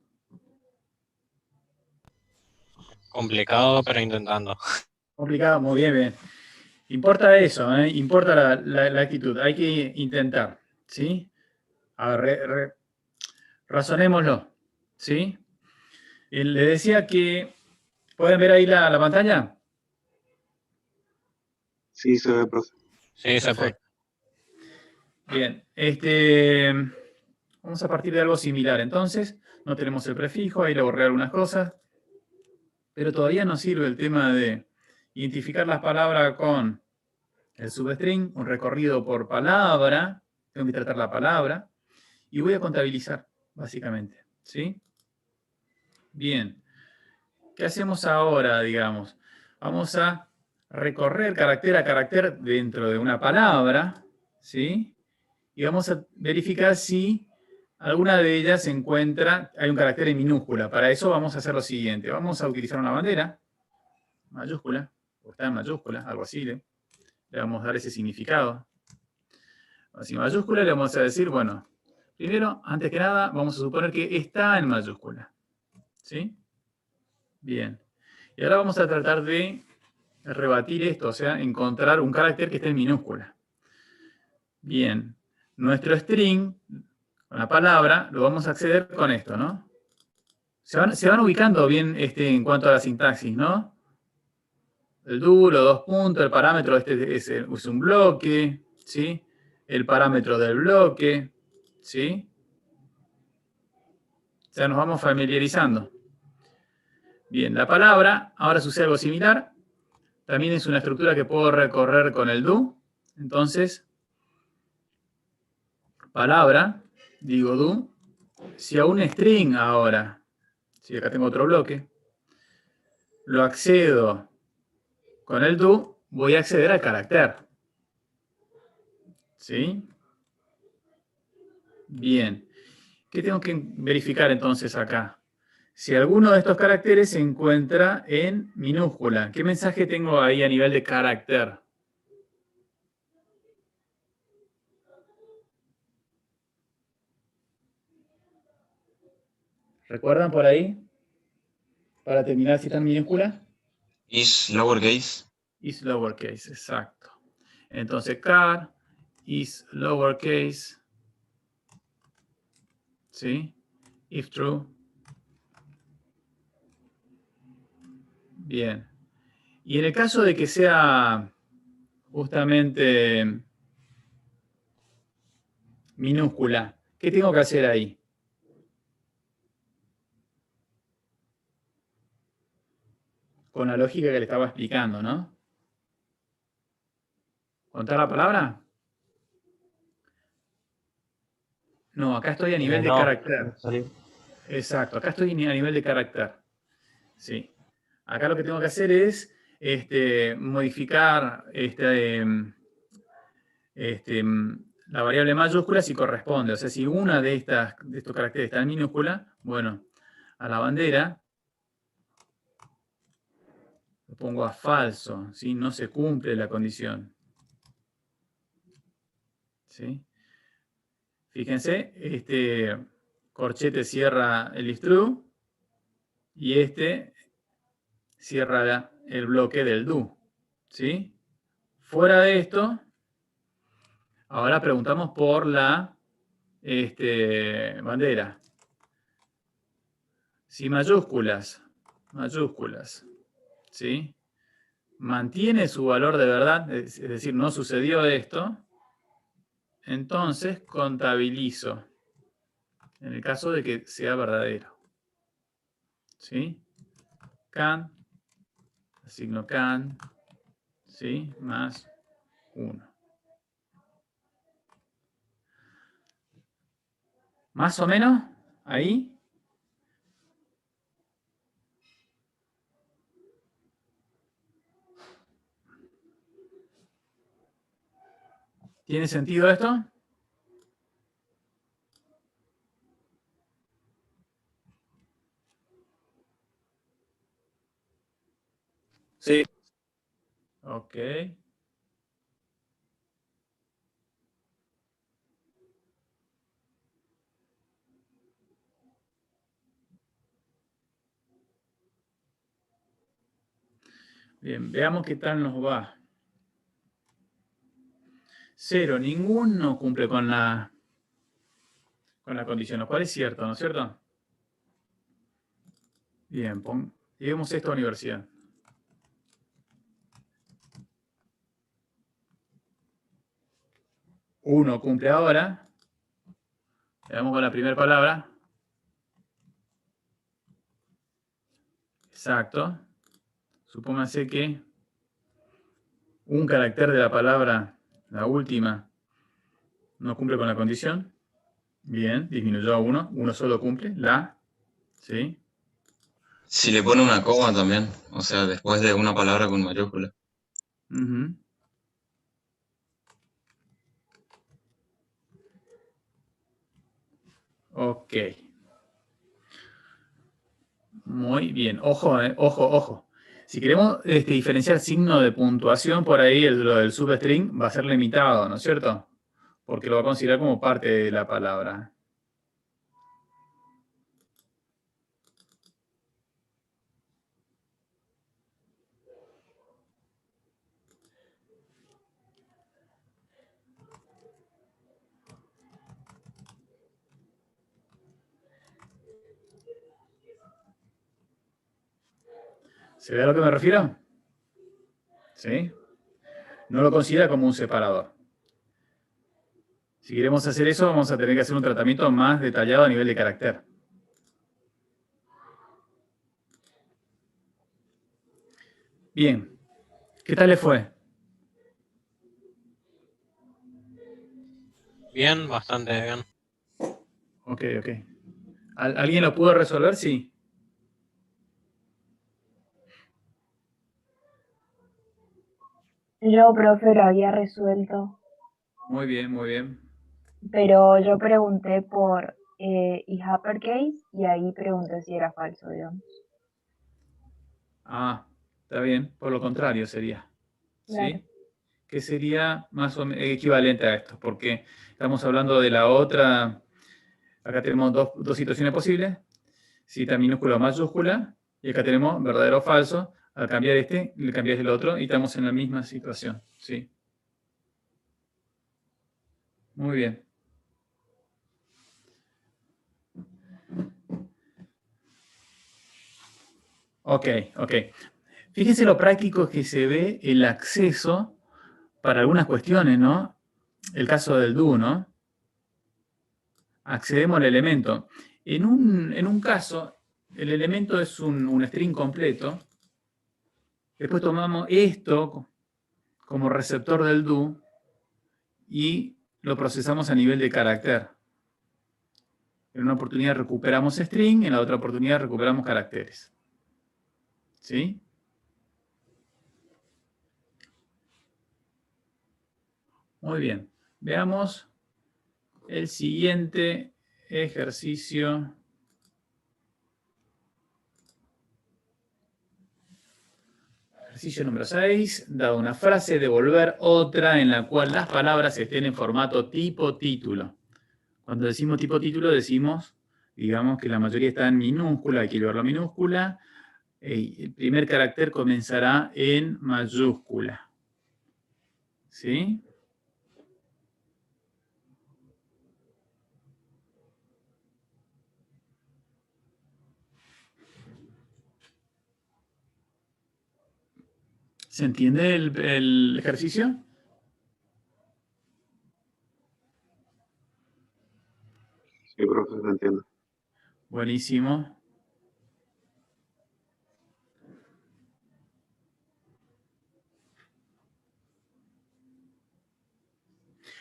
Complicado, pero intentando. Complicado, muy bien, bien. Importa eso, ¿eh? Importa la actitud. Hay que intentar, ¿sí? A ver, razonémoslo, ¿sí? Le decía que... ¿Pueden ver ahí la pantalla? Sí, se ve, profe. Sí, se puede. Perfecto. Bien, vamos a partir de algo similar. Entonces, no tenemos el prefijo, ahí le borré algunas cosas, pero todavía nos sirve el tema de identificar las palabras con el substring, un recorrido por palabra, tengo que tratar la palabra, y voy a contabilizar, básicamente, ¿sí? Bien, ¿qué hacemos ahora, digamos? Vamos a recorrer carácter a carácter dentro de una palabra, ¿sí? Y vamos a verificar si alguna de ellas se encuentra, hay un carácter en minúscula. Para eso vamos a hacer lo siguiente. Vamos a utilizar una bandera, mayúscula, o está en mayúscula, algo así, le vamos a dar ese significado. Así, mayúscula le vamos a decir, bueno, primero, antes que nada, vamos a suponer que está en mayúscula. ¿Sí? Bien. Y ahora vamos a tratar de rebatir esto, o sea, encontrar un carácter que esté en minúscula. Bien. Nuestro string, con la palabra, lo vamos a acceder con esto, ¿no? Se van ubicando bien en cuanto a la sintaxis, ¿no? El do, los dos puntos, el parámetro es un bloque, ¿sí? El parámetro del bloque, ¿sí? O sea, nos vamos familiarizando. Bien, la palabra, ahora sucede algo similar. También es una estructura que puedo recorrer con el do. Entonces, palabra, digo do. Si a un string ahora, si acá tengo otro bloque, lo accedo con el do, voy a acceder al carácter. ¿Sí? Bien. ¿Qué tengo que verificar entonces acá? Si alguno de estos caracteres se encuentra en minúscula, ¿qué mensaje tengo ahí a nivel de carácter? ¿Recuerdan por ahí? Para terminar, si está en minúscula. Is lowercase. Is lowercase, exacto. Entonces, car is lowercase. ¿Sí? If true. Bien. Y en el caso de que sea justamente minúscula, ¿qué tengo que hacer ahí? Con la lógica que le estaba explicando, ¿no? ¿Contar la palabra? No, acá estoy a nivel de No, carácter. salió. Exacto, acá estoy a nivel de carácter. Sí. Acá lo que tengo que hacer es modificar la variable mayúscula si corresponde. O sea, si una de estos caracteres está en minúscula, bueno, a la bandera lo pongo a falso, ¿sí? No se cumple la condición. ¿Sí? Fíjense, este corchete cierra el if true y este cierra el bloque del do. ¿Sí? Fuera de esto, ahora preguntamos por la bandera. Si mayúsculas, ¿sí? Mantiene su valor de verdad, es decir, no sucedió esto, entonces contabilizo, en el caso de que sea verdadero. ¿Sí? Can, asigno can, ¿sí? Más 1. ¿Más o menos? ¿Ahí? ¿Tiene sentido esto? Sí, Ok. Bien, veamos qué tal nos va. 0, ninguno cumple con la condición, lo cual es cierto, ¿no es cierto? Bien, llevemos esto a universidad. 1 cumple ahora. Quedamos con la primera palabra. Exacto. Supónganse que un carácter de la palabra, la última, no cumple con la condición. Bien, disminuyó a 1. 1 solo cumple. La. ¿Sí? Si le pone una coma también, o sea, después de una palabra con mayúscula. Ujú. Ok. Muy bien. Ojo, ojo, ojo. Si queremos diferenciar signo de puntuación, por ahí lo del substring va a ser limitado, ¿no es cierto? Porque lo va a considerar como parte de la palabra. ¿Se ve a lo que me refiero? ¿Sí? No lo considera como un separador. Si queremos hacer eso, vamos a tener que hacer un tratamiento más detallado a nivel de carácter. Bien. ¿Qué tal le fue? Bien, bastante bien. Ok, ok. ¿Alguien lo pudo resolver? Sí. Yo, profe, lo había resuelto, Muy bien, muy bien. pero yo pregunté por is uppercase y ahí pregunté si era falso, digamos. Ah, está bien. Por lo contrario sería. Claro. ¿Sí? Que sería más o menos equivalente a esto, porque estamos hablando de la otra. Acá tenemos dos situaciones posibles. Cita minúscula o mayúscula. Y acá tenemos verdadero o falso. Al cambiar este, le cambias el otro y estamos en la misma situación. ¿Sí? Muy bien. Ok, ok. Fíjense lo práctico que se ve el acceso para algunas cuestiones, ¿no? El caso del do, ¿no? Accedemos al elemento. En un caso, el elemento es un string completo. Después tomamos esto como receptor del do y lo procesamos a nivel de carácter. En una oportunidad recuperamos string, en la otra oportunidad recuperamos caracteres. ¿Sí? Muy bien. Veamos el siguiente ejercicio. Ejercicio número 6. Dado una frase, devolver otra en la cual las palabras estén en formato tipo-título. Cuando decimos tipo-título, decimos, digamos, que la mayoría está en minúscula, hay que llevarlo a minúscula. El primer carácter comenzará en mayúscula. ¿Sí? ¿Se entiende el ejercicio? Sí, profe, te entiendo. Buenísimo.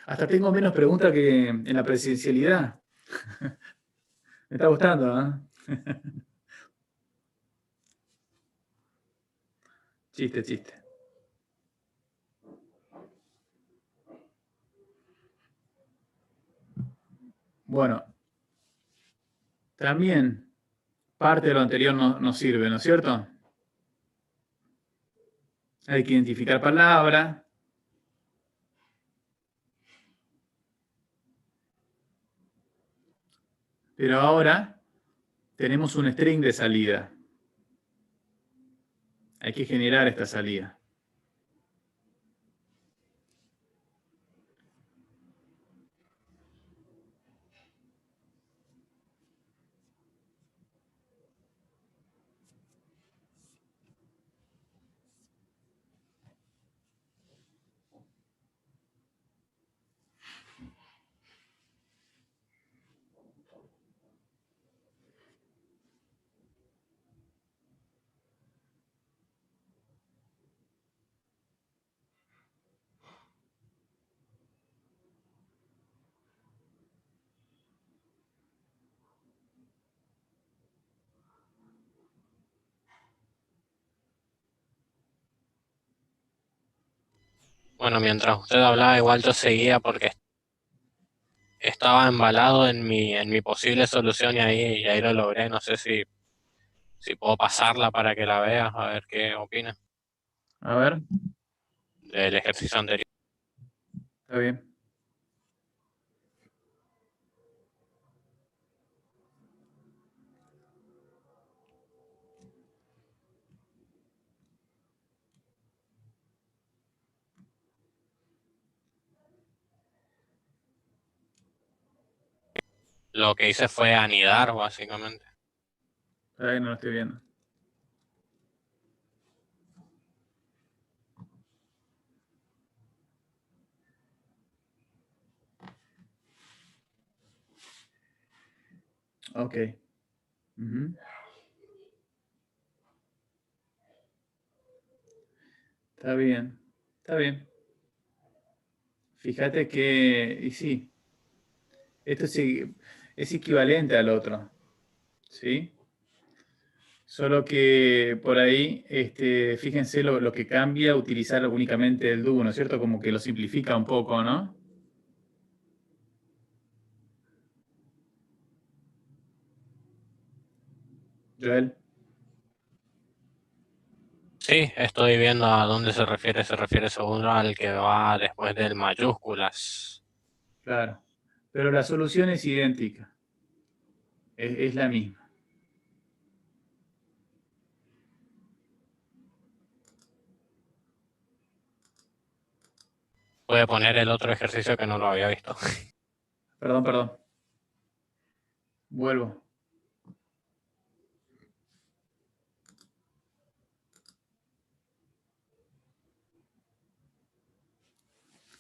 Hasta tengo menos preguntas que en la presencialidad. Me está gustando, ¿eh? Chiste, chiste. Bueno, también parte de lo anterior nos sirve, ¿no es cierto? Hay que identificar palabras. Pero ahora tenemos un string de salida. Hay que generar esta salida. Bueno, mientras usted hablaba, igual yo seguía porque estaba embalado en mi posible solución y ahí lo logré. No sé si puedo pasarla para que la veas, a ver qué opina A ver, del ejercicio anterior. está bien. Lo que hice fue anidar, básicamente. Espera que no lo estoy viendo. Ok. Ujú. Está bien. Está bien. Fíjate que, y sí, esto es equivalente al otro. ¿Sí? Solo que por ahí, fíjense lo que cambia utilizar únicamente el do, ¿no es cierto? Como que lo simplifica un poco, ¿no? Joel. Sí, estoy viendo a dónde se refiere. Se refiere seguro al que va después del mayúsculas. Claro. Pero la solución es idéntica. Es la misma. Puede poner el otro ejercicio que no lo había visto. Perdón, perdón. Vuelvo.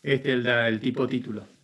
Este es el tipo título.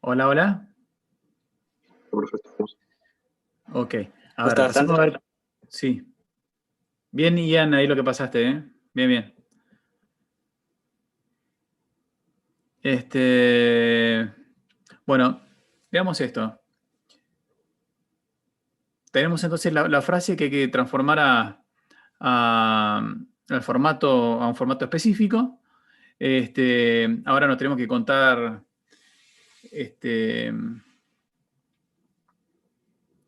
Hola, hola. Profe, estamos. Ok. A ¿Gusta ver, pasemos a bastante? ver. Sí. Bien, Ian, ahí lo que pasaste, ¿eh? Bien, bien. Bueno, veamos esto. Tenemos entonces la frase que hay que transformar al formato, a un formato específico. Ahora nos tenemos que contar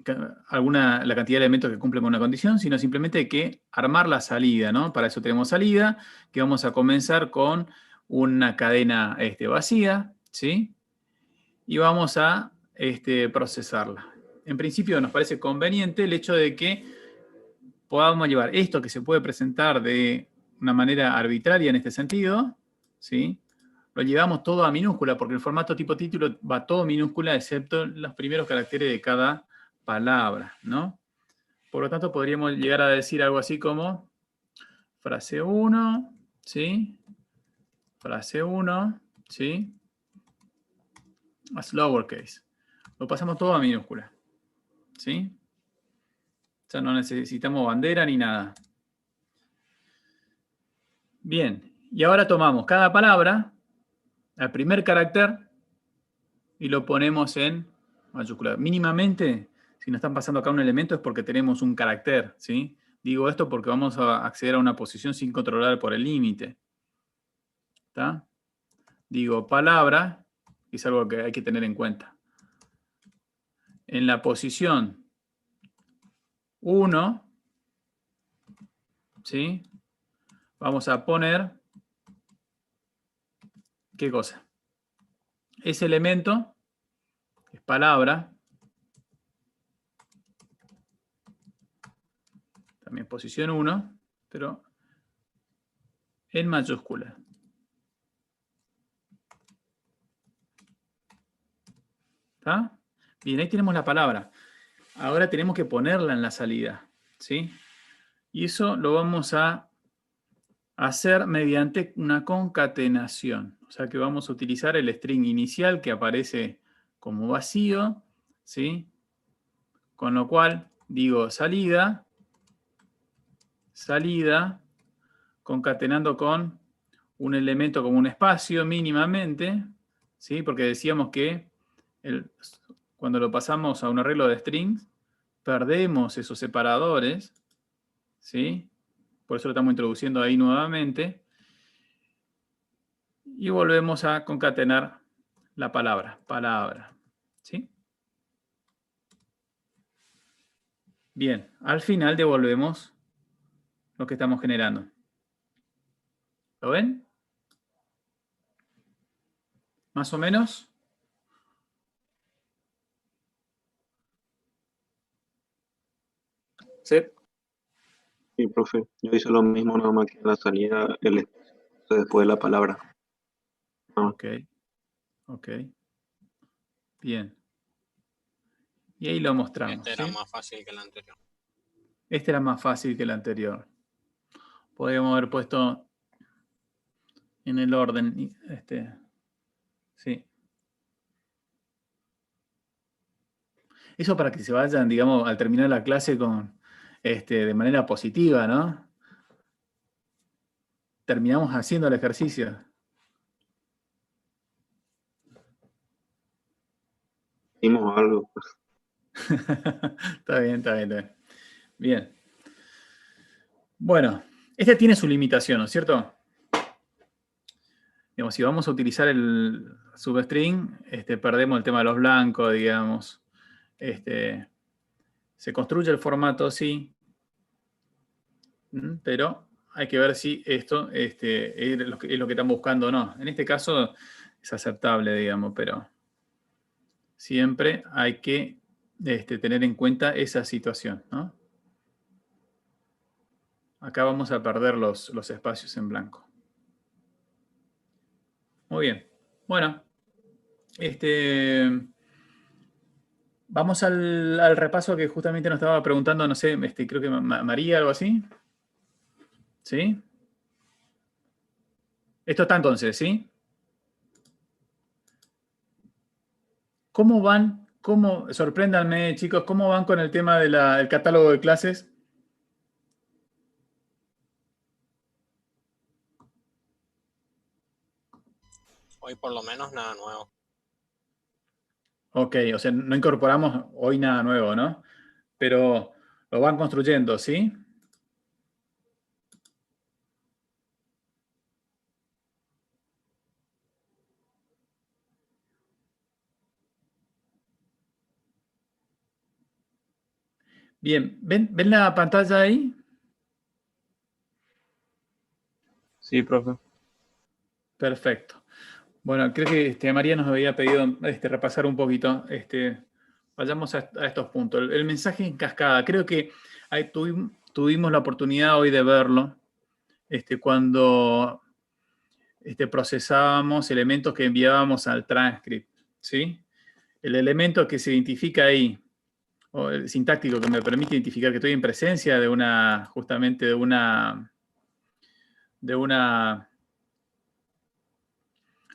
la cantidad de elementos que cumplen con una condición, sino simplemente hay que armar la salida, ¿no? Para eso tenemos salida, que vamos a comenzar con una cadena vacía, ¿sí? Y vamos a procesarla. En principio nos parece conveniente el hecho de que podamos llevar esto que se puede presentar de una manera arbitraria en este sentido, ¿sí? Lo llevamos todo a minúscula, porque el formato tipo título va todo minúscula, excepto los primeros caracteres de cada palabra, ¿no? Por lo tanto, podríamos llegar a decir algo así como frase 1, ¿sí? Frase 1, ¿sí? As lowercase. Lo pasamos todo a minúscula, ¿sí? Ya no necesitamos bandera ni nada. Bien, y ahora tomamos cada palabra, el primer carácter, y lo ponemos en mayúscula. Mínimamente, si nos están pasando acá un elemento es porque tenemos un carácter, ¿sí? Digo esto porque vamos a acceder a una posición sin controlar por el límite. ¿Está? Digo palabra, que es algo que hay que tener en cuenta. En la posición 1, ¿sí? Vamos a poner, ¿qué cosa? Ese elemento es palabra, también posición 1, pero en mayúscula. ¿Está? Bien, ahí tenemos la palabra. Ahora tenemos que ponerla en la salida, ¿sí? Y eso lo vamos a hacer mediante una concatenación. O sea que vamos a utilizar el string inicial que aparece como vacío, ¿sí? Con lo cual digo salida, salida, concatenando con un elemento como un espacio mínimamente, ¿sí? Porque decíamos que cuando lo pasamos a un arreglo de strings, perdemos esos separadores, ¿sí? Por eso lo estamos introduciendo ahí nuevamente. Y volvemos a concatenar la palabra, palabra, ¿sí? Bien, al final devolvemos lo que estamos generando. ¿Lo ven? ¿Más o menos? Sí. Sí, profe, yo hice lo mismo, nada más que en la salida, el espacio después de la palabra. Ah, Ok, ok. Bien. Y ahí lo mostramos, Este era ¿sí? más fácil que el anterior. Este era más fácil que el anterior. Podríamos haber puesto en el orden, sí. Eso para que se vayan, digamos, al terminar la clase de manera positiva, ¿no? Terminamos haciendo el ejercicio. hicimos algo. Está bien, está bien, está bien. Bien. Bueno, este tiene su limitación, ¿no es cierto? Digamos, si vamos a utilizar el substring, perdemos el tema de los blancos, digamos. Se construye el formato, sí, pero hay que ver si esto es lo que están buscando o no. En este caso es aceptable, digamos, pero siempre hay que tener en cuenta esa situación, ¿no? Acá vamos a perder los espacios en blanco. Muy bien. Bueno, vamos al repaso que justamente nos estaba preguntando, no sé, creo que María, algo así. ¿Sí? Esto está entonces, ¿sí? ¿Cómo van? Sorpréndanme, chicos, ¿cómo van con el tema del catálogo de clases? Hoy por lo menos nada nuevo. Ok, o sea, no incorporamos hoy nada nuevo, ¿no? Pero lo van construyendo, ¿sí? Bien, ¿ven la pantalla ahí? Sí, profe. Perfecto. Bueno, creo que María nos había pedido repasar un poquito. Vayamos a estos puntos. El mensaje en cascada. Creo que ahí tuvimos la oportunidad hoy de verlo cuando procesábamos elementos que enviábamos al transcript. ¿Sí? El elemento que se identifica ahí, o el sintáctico que me permite identificar que estoy en presencia de una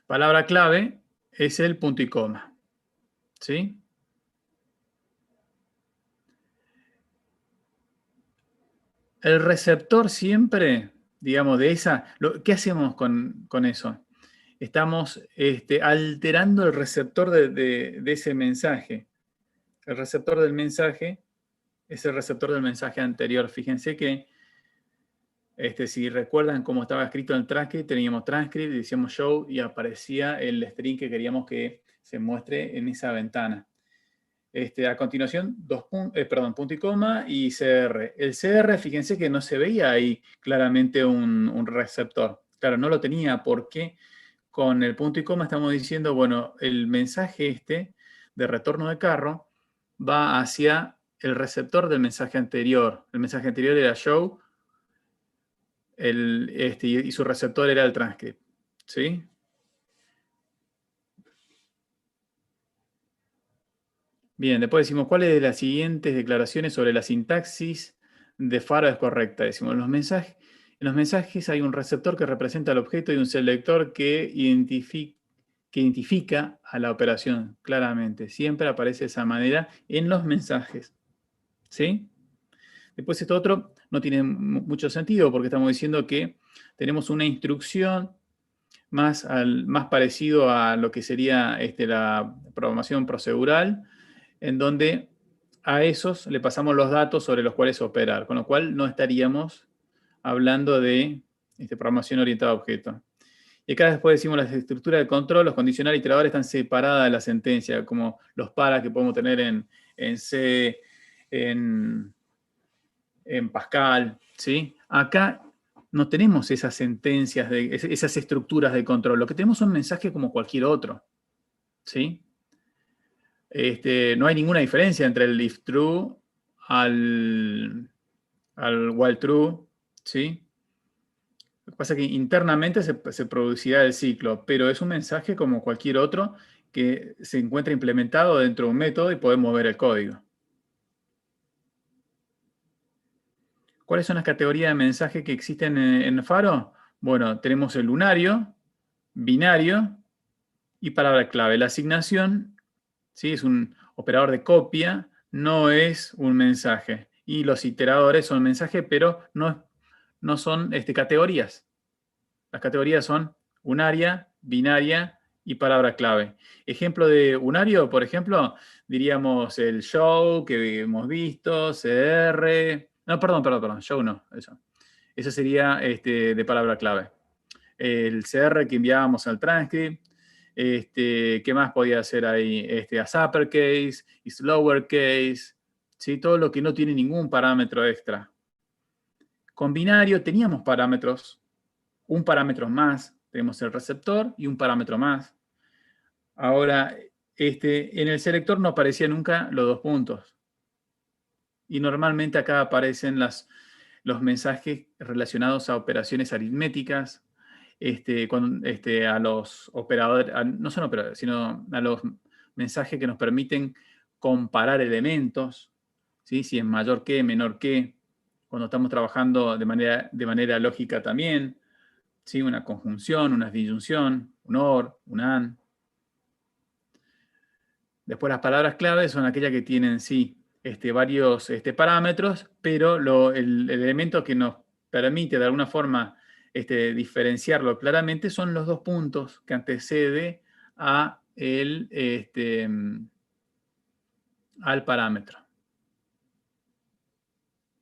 palabra clave, es el punto y coma. ¿Sí? El receptor siempre, digamos, de esa... ¿Qué hacemos con eso? Estamos alterando el receptor de ese mensaje. El receptor del mensaje es el receptor del mensaje anterior. Fíjense que si recuerdan cómo estaba escrito en el transcript, teníamos transcript, decíamos show y aparecía el string que queríamos que se muestre en esa ventana. A continuación, punto y coma y CR. El CR, fíjense que no se veía ahí claramente un receptor. Claro, no lo tenía porque con el punto y coma estamos diciendo, bueno, el mensaje de retorno de carro va hacia el receptor del mensaje anterior. El mensaje anterior era show y su receptor era el transcript. ¿Sí? Bien, después decimos, ¿cuáles de las siguientes declaraciones sobre la sintaxis de Faro es correcta? Decimos, en los mensajes hay un receptor que representa el objeto y un selector que identifica a la operación claramente. Siempre aparece de esa manera en los mensajes. ¿Sí? Después esto otro no tiene mucho sentido porque estamos diciendo que tenemos una instrucción más parecido a lo que sería la programación procedural, en donde a esos le pasamos los datos sobre los cuales operar, con lo cual no estaríamos hablando de programación orientada a objetos. Y acá después decimos las estructuras de control, los condicionales iteradores están separadas de la sentencia, como los para que podemos tener en C, en Pascal, ¿sí? Acá no tenemos esas sentencias, esas estructuras de control. Lo que tenemos son mensajes como cualquier otro, ¿sí? No hay ninguna diferencia entre el if true al while true, ¿sí? Lo que pasa es que internamente se producirá el ciclo, pero es un mensaje como cualquier otro que se encuentra implementado dentro de un método y podemos ver el código. ¿Cuáles son las categorías de mensaje que existen en Faro? Bueno, tenemos el lunario, binario y palabra clave. La asignación, ¿sí? Es un operador de copia, no es un mensaje. Y los iteradores son mensajes, pero no son categorías. Las categorías son unaria, binaria y palabra clave. Ejemplo de unario, por ejemplo, diríamos el show que hemos visto, CR. No, perdón, show no, eso. Eso sería de palabra clave. El CR que enviábamos al transcript. ¿Qué más podía hacer ahí? As uppercase, is lowercase, ¿sí? Todo lo que no tiene ningún parámetro extra. Con binario teníamos parámetros, un parámetro más, tenemos el receptor y un parámetro más. Ahora, en el selector no aparecían nunca los dos puntos. Y normalmente acá aparecen los mensajes relacionados a operaciones aritméticas, a los operadores, no son operadores, sino a los mensajes que nos permiten comparar elementos, ¿sí? Si es mayor que, menor que, cuando estamos trabajando de manera lógica también, ¿sí? Una conjunción, una disyunción, un OR, un AND. Después las palabras clave son aquellas que tienen, sí, varios parámetros, pero el elemento que nos permite de alguna forma diferenciarlo claramente son los dos puntos que antecede a al parámetro.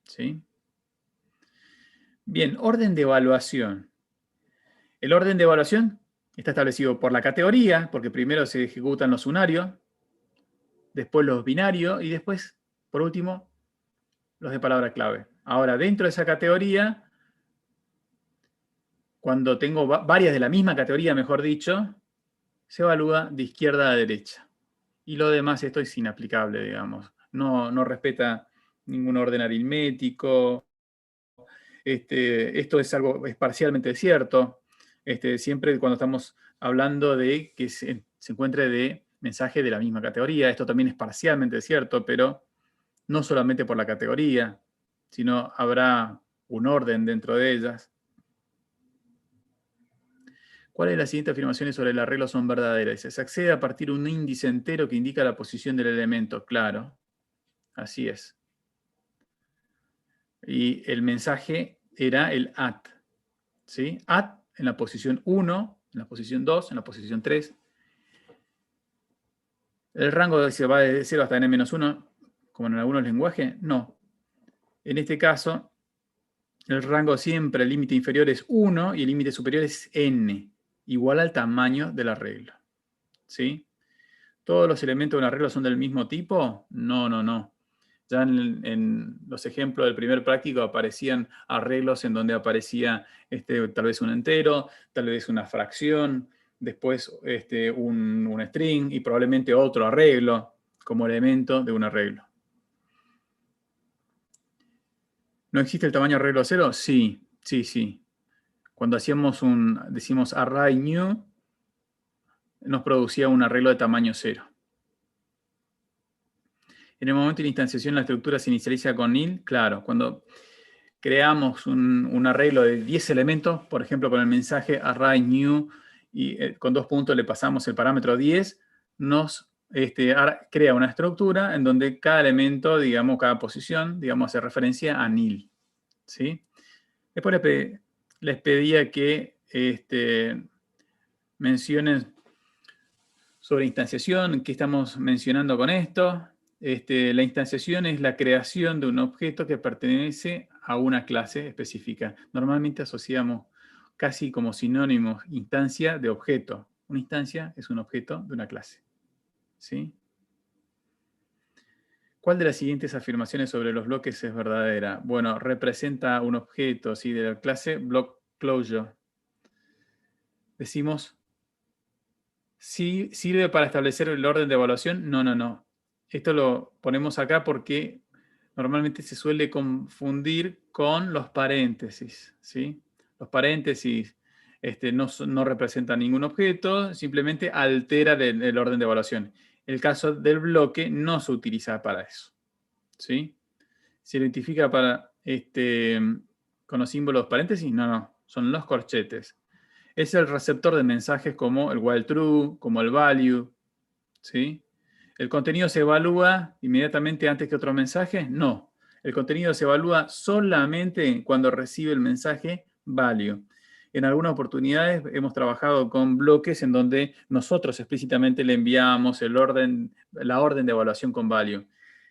¿Sí? Bien, orden de evaluación. El orden de evaluación está establecido por la categoría, porque primero se ejecutan los unarios, después los binarios y después, por último, los de palabra clave. Ahora, dentro de esa categoría, cuando tengo varias de la misma categoría, mejor dicho, se evalúa de izquierda a derecha. Y lo demás esto es inaplicable, digamos. No respeta ningún orden aritmético. Esto es parcialmente cierto. Siempre cuando estamos hablando de que se encuentre de mensaje de la misma categoría, esto también es parcialmente cierto, pero no solamente por la categoría, sino habrá un orden dentro de ellas. ¿Cuáles de las siguientes afirmaciones sobre el arreglo son verdaderas? Se accede a partir de un índice entero que indica la posición del elemento. Claro, así es. Y el mensaje era el at. ¿Sí? At en la posición 1, en la posición 2, en la posición 3. ¿El rango se va de 0 hasta n-1, como en algunos lenguajes? No. En este caso, el rango siempre, el límite inferior es 1 y el límite superior es n, igual al tamaño del arreglo. ¿Sí? ¿Todos los elementos de un arreglo son del mismo tipo? No. Ya en los ejemplos del primer práctico aparecían arreglos en donde aparecía tal vez un entero, tal vez una fracción, después un string y probablemente otro arreglo como elemento de un arreglo. ¿No existe el tamaño arreglo 0? Sí. Cuando decimos array new, nos producía un arreglo de tamaño 0. En el momento de la instanciación, la estructura se inicializa con nil. Claro, cuando creamos un arreglo de 10 elementos, por ejemplo, con el mensaje array new, y con 2 puntos le pasamos el parámetro 10, nos crea una estructura en donde cada elemento, digamos, cada posición, digamos, hace referencia a nil. ¿Sí? Después les pedía que mencionen sobre instanciación, ¿qué estamos mencionando con esto? La instanciación es la creación de un objeto que pertenece a una clase específica. Normalmente asociamos casi como sinónimos instancia de objeto. Una instancia es un objeto de una clase. ¿Sí? ¿Cuál de las siguientes afirmaciones sobre los bloques es verdadera? Bueno, representa un objeto, ¿sí? De la clase block closure. Decimos, ¿sí sirve para establecer el orden de evaluación? No. Esto lo ponemos acá porque normalmente se suele confundir con los paréntesis, ¿sí? Los paréntesis no representan ningún objeto, simplemente alteran el orden de evaluación. El caso del bloque no se utiliza para eso, ¿sí? ¿Se identifica con los símbolos paréntesis? No, son los corchetes. Es el receptor de mensajes como el while true, como el value, ¿sí? ¿El contenido se evalúa inmediatamente antes que otro mensaje? No. El contenido se evalúa solamente cuando recibe el mensaje value. En algunas oportunidades hemos trabajado con bloques en donde nosotros explícitamente le enviamos la orden de evaluación con value.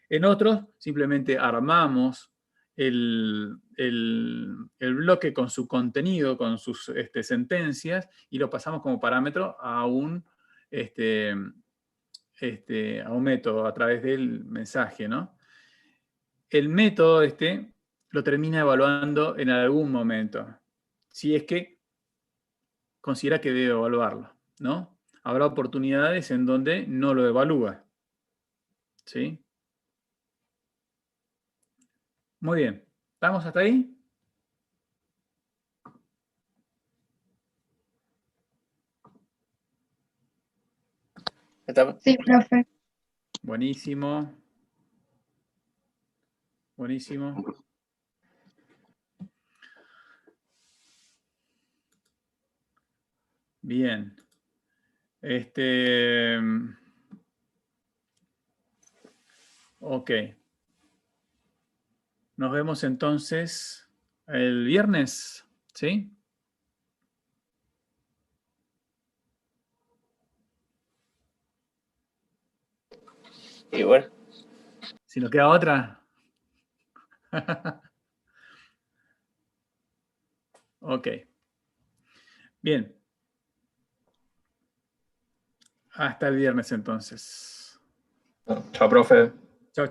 En otros, simplemente armamos el bloque con su contenido, con sus sentencias, y lo pasamos como parámetro a un método a través del mensaje, ¿no? El método lo termina evaluando en algún momento, si es que considera que debe evaluarlo, ¿no? Habrá oportunidades en donde no lo evalúa, ¿sí? Muy bien. ¿Estamos hasta ahí? Sí, profe. Buenísimo. Bien. Ok. Nos vemos entonces el viernes, ¿sí? Y bueno, Si nos queda otra. Ok. Bien. Hasta el viernes entonces. Chao, profe. Chao.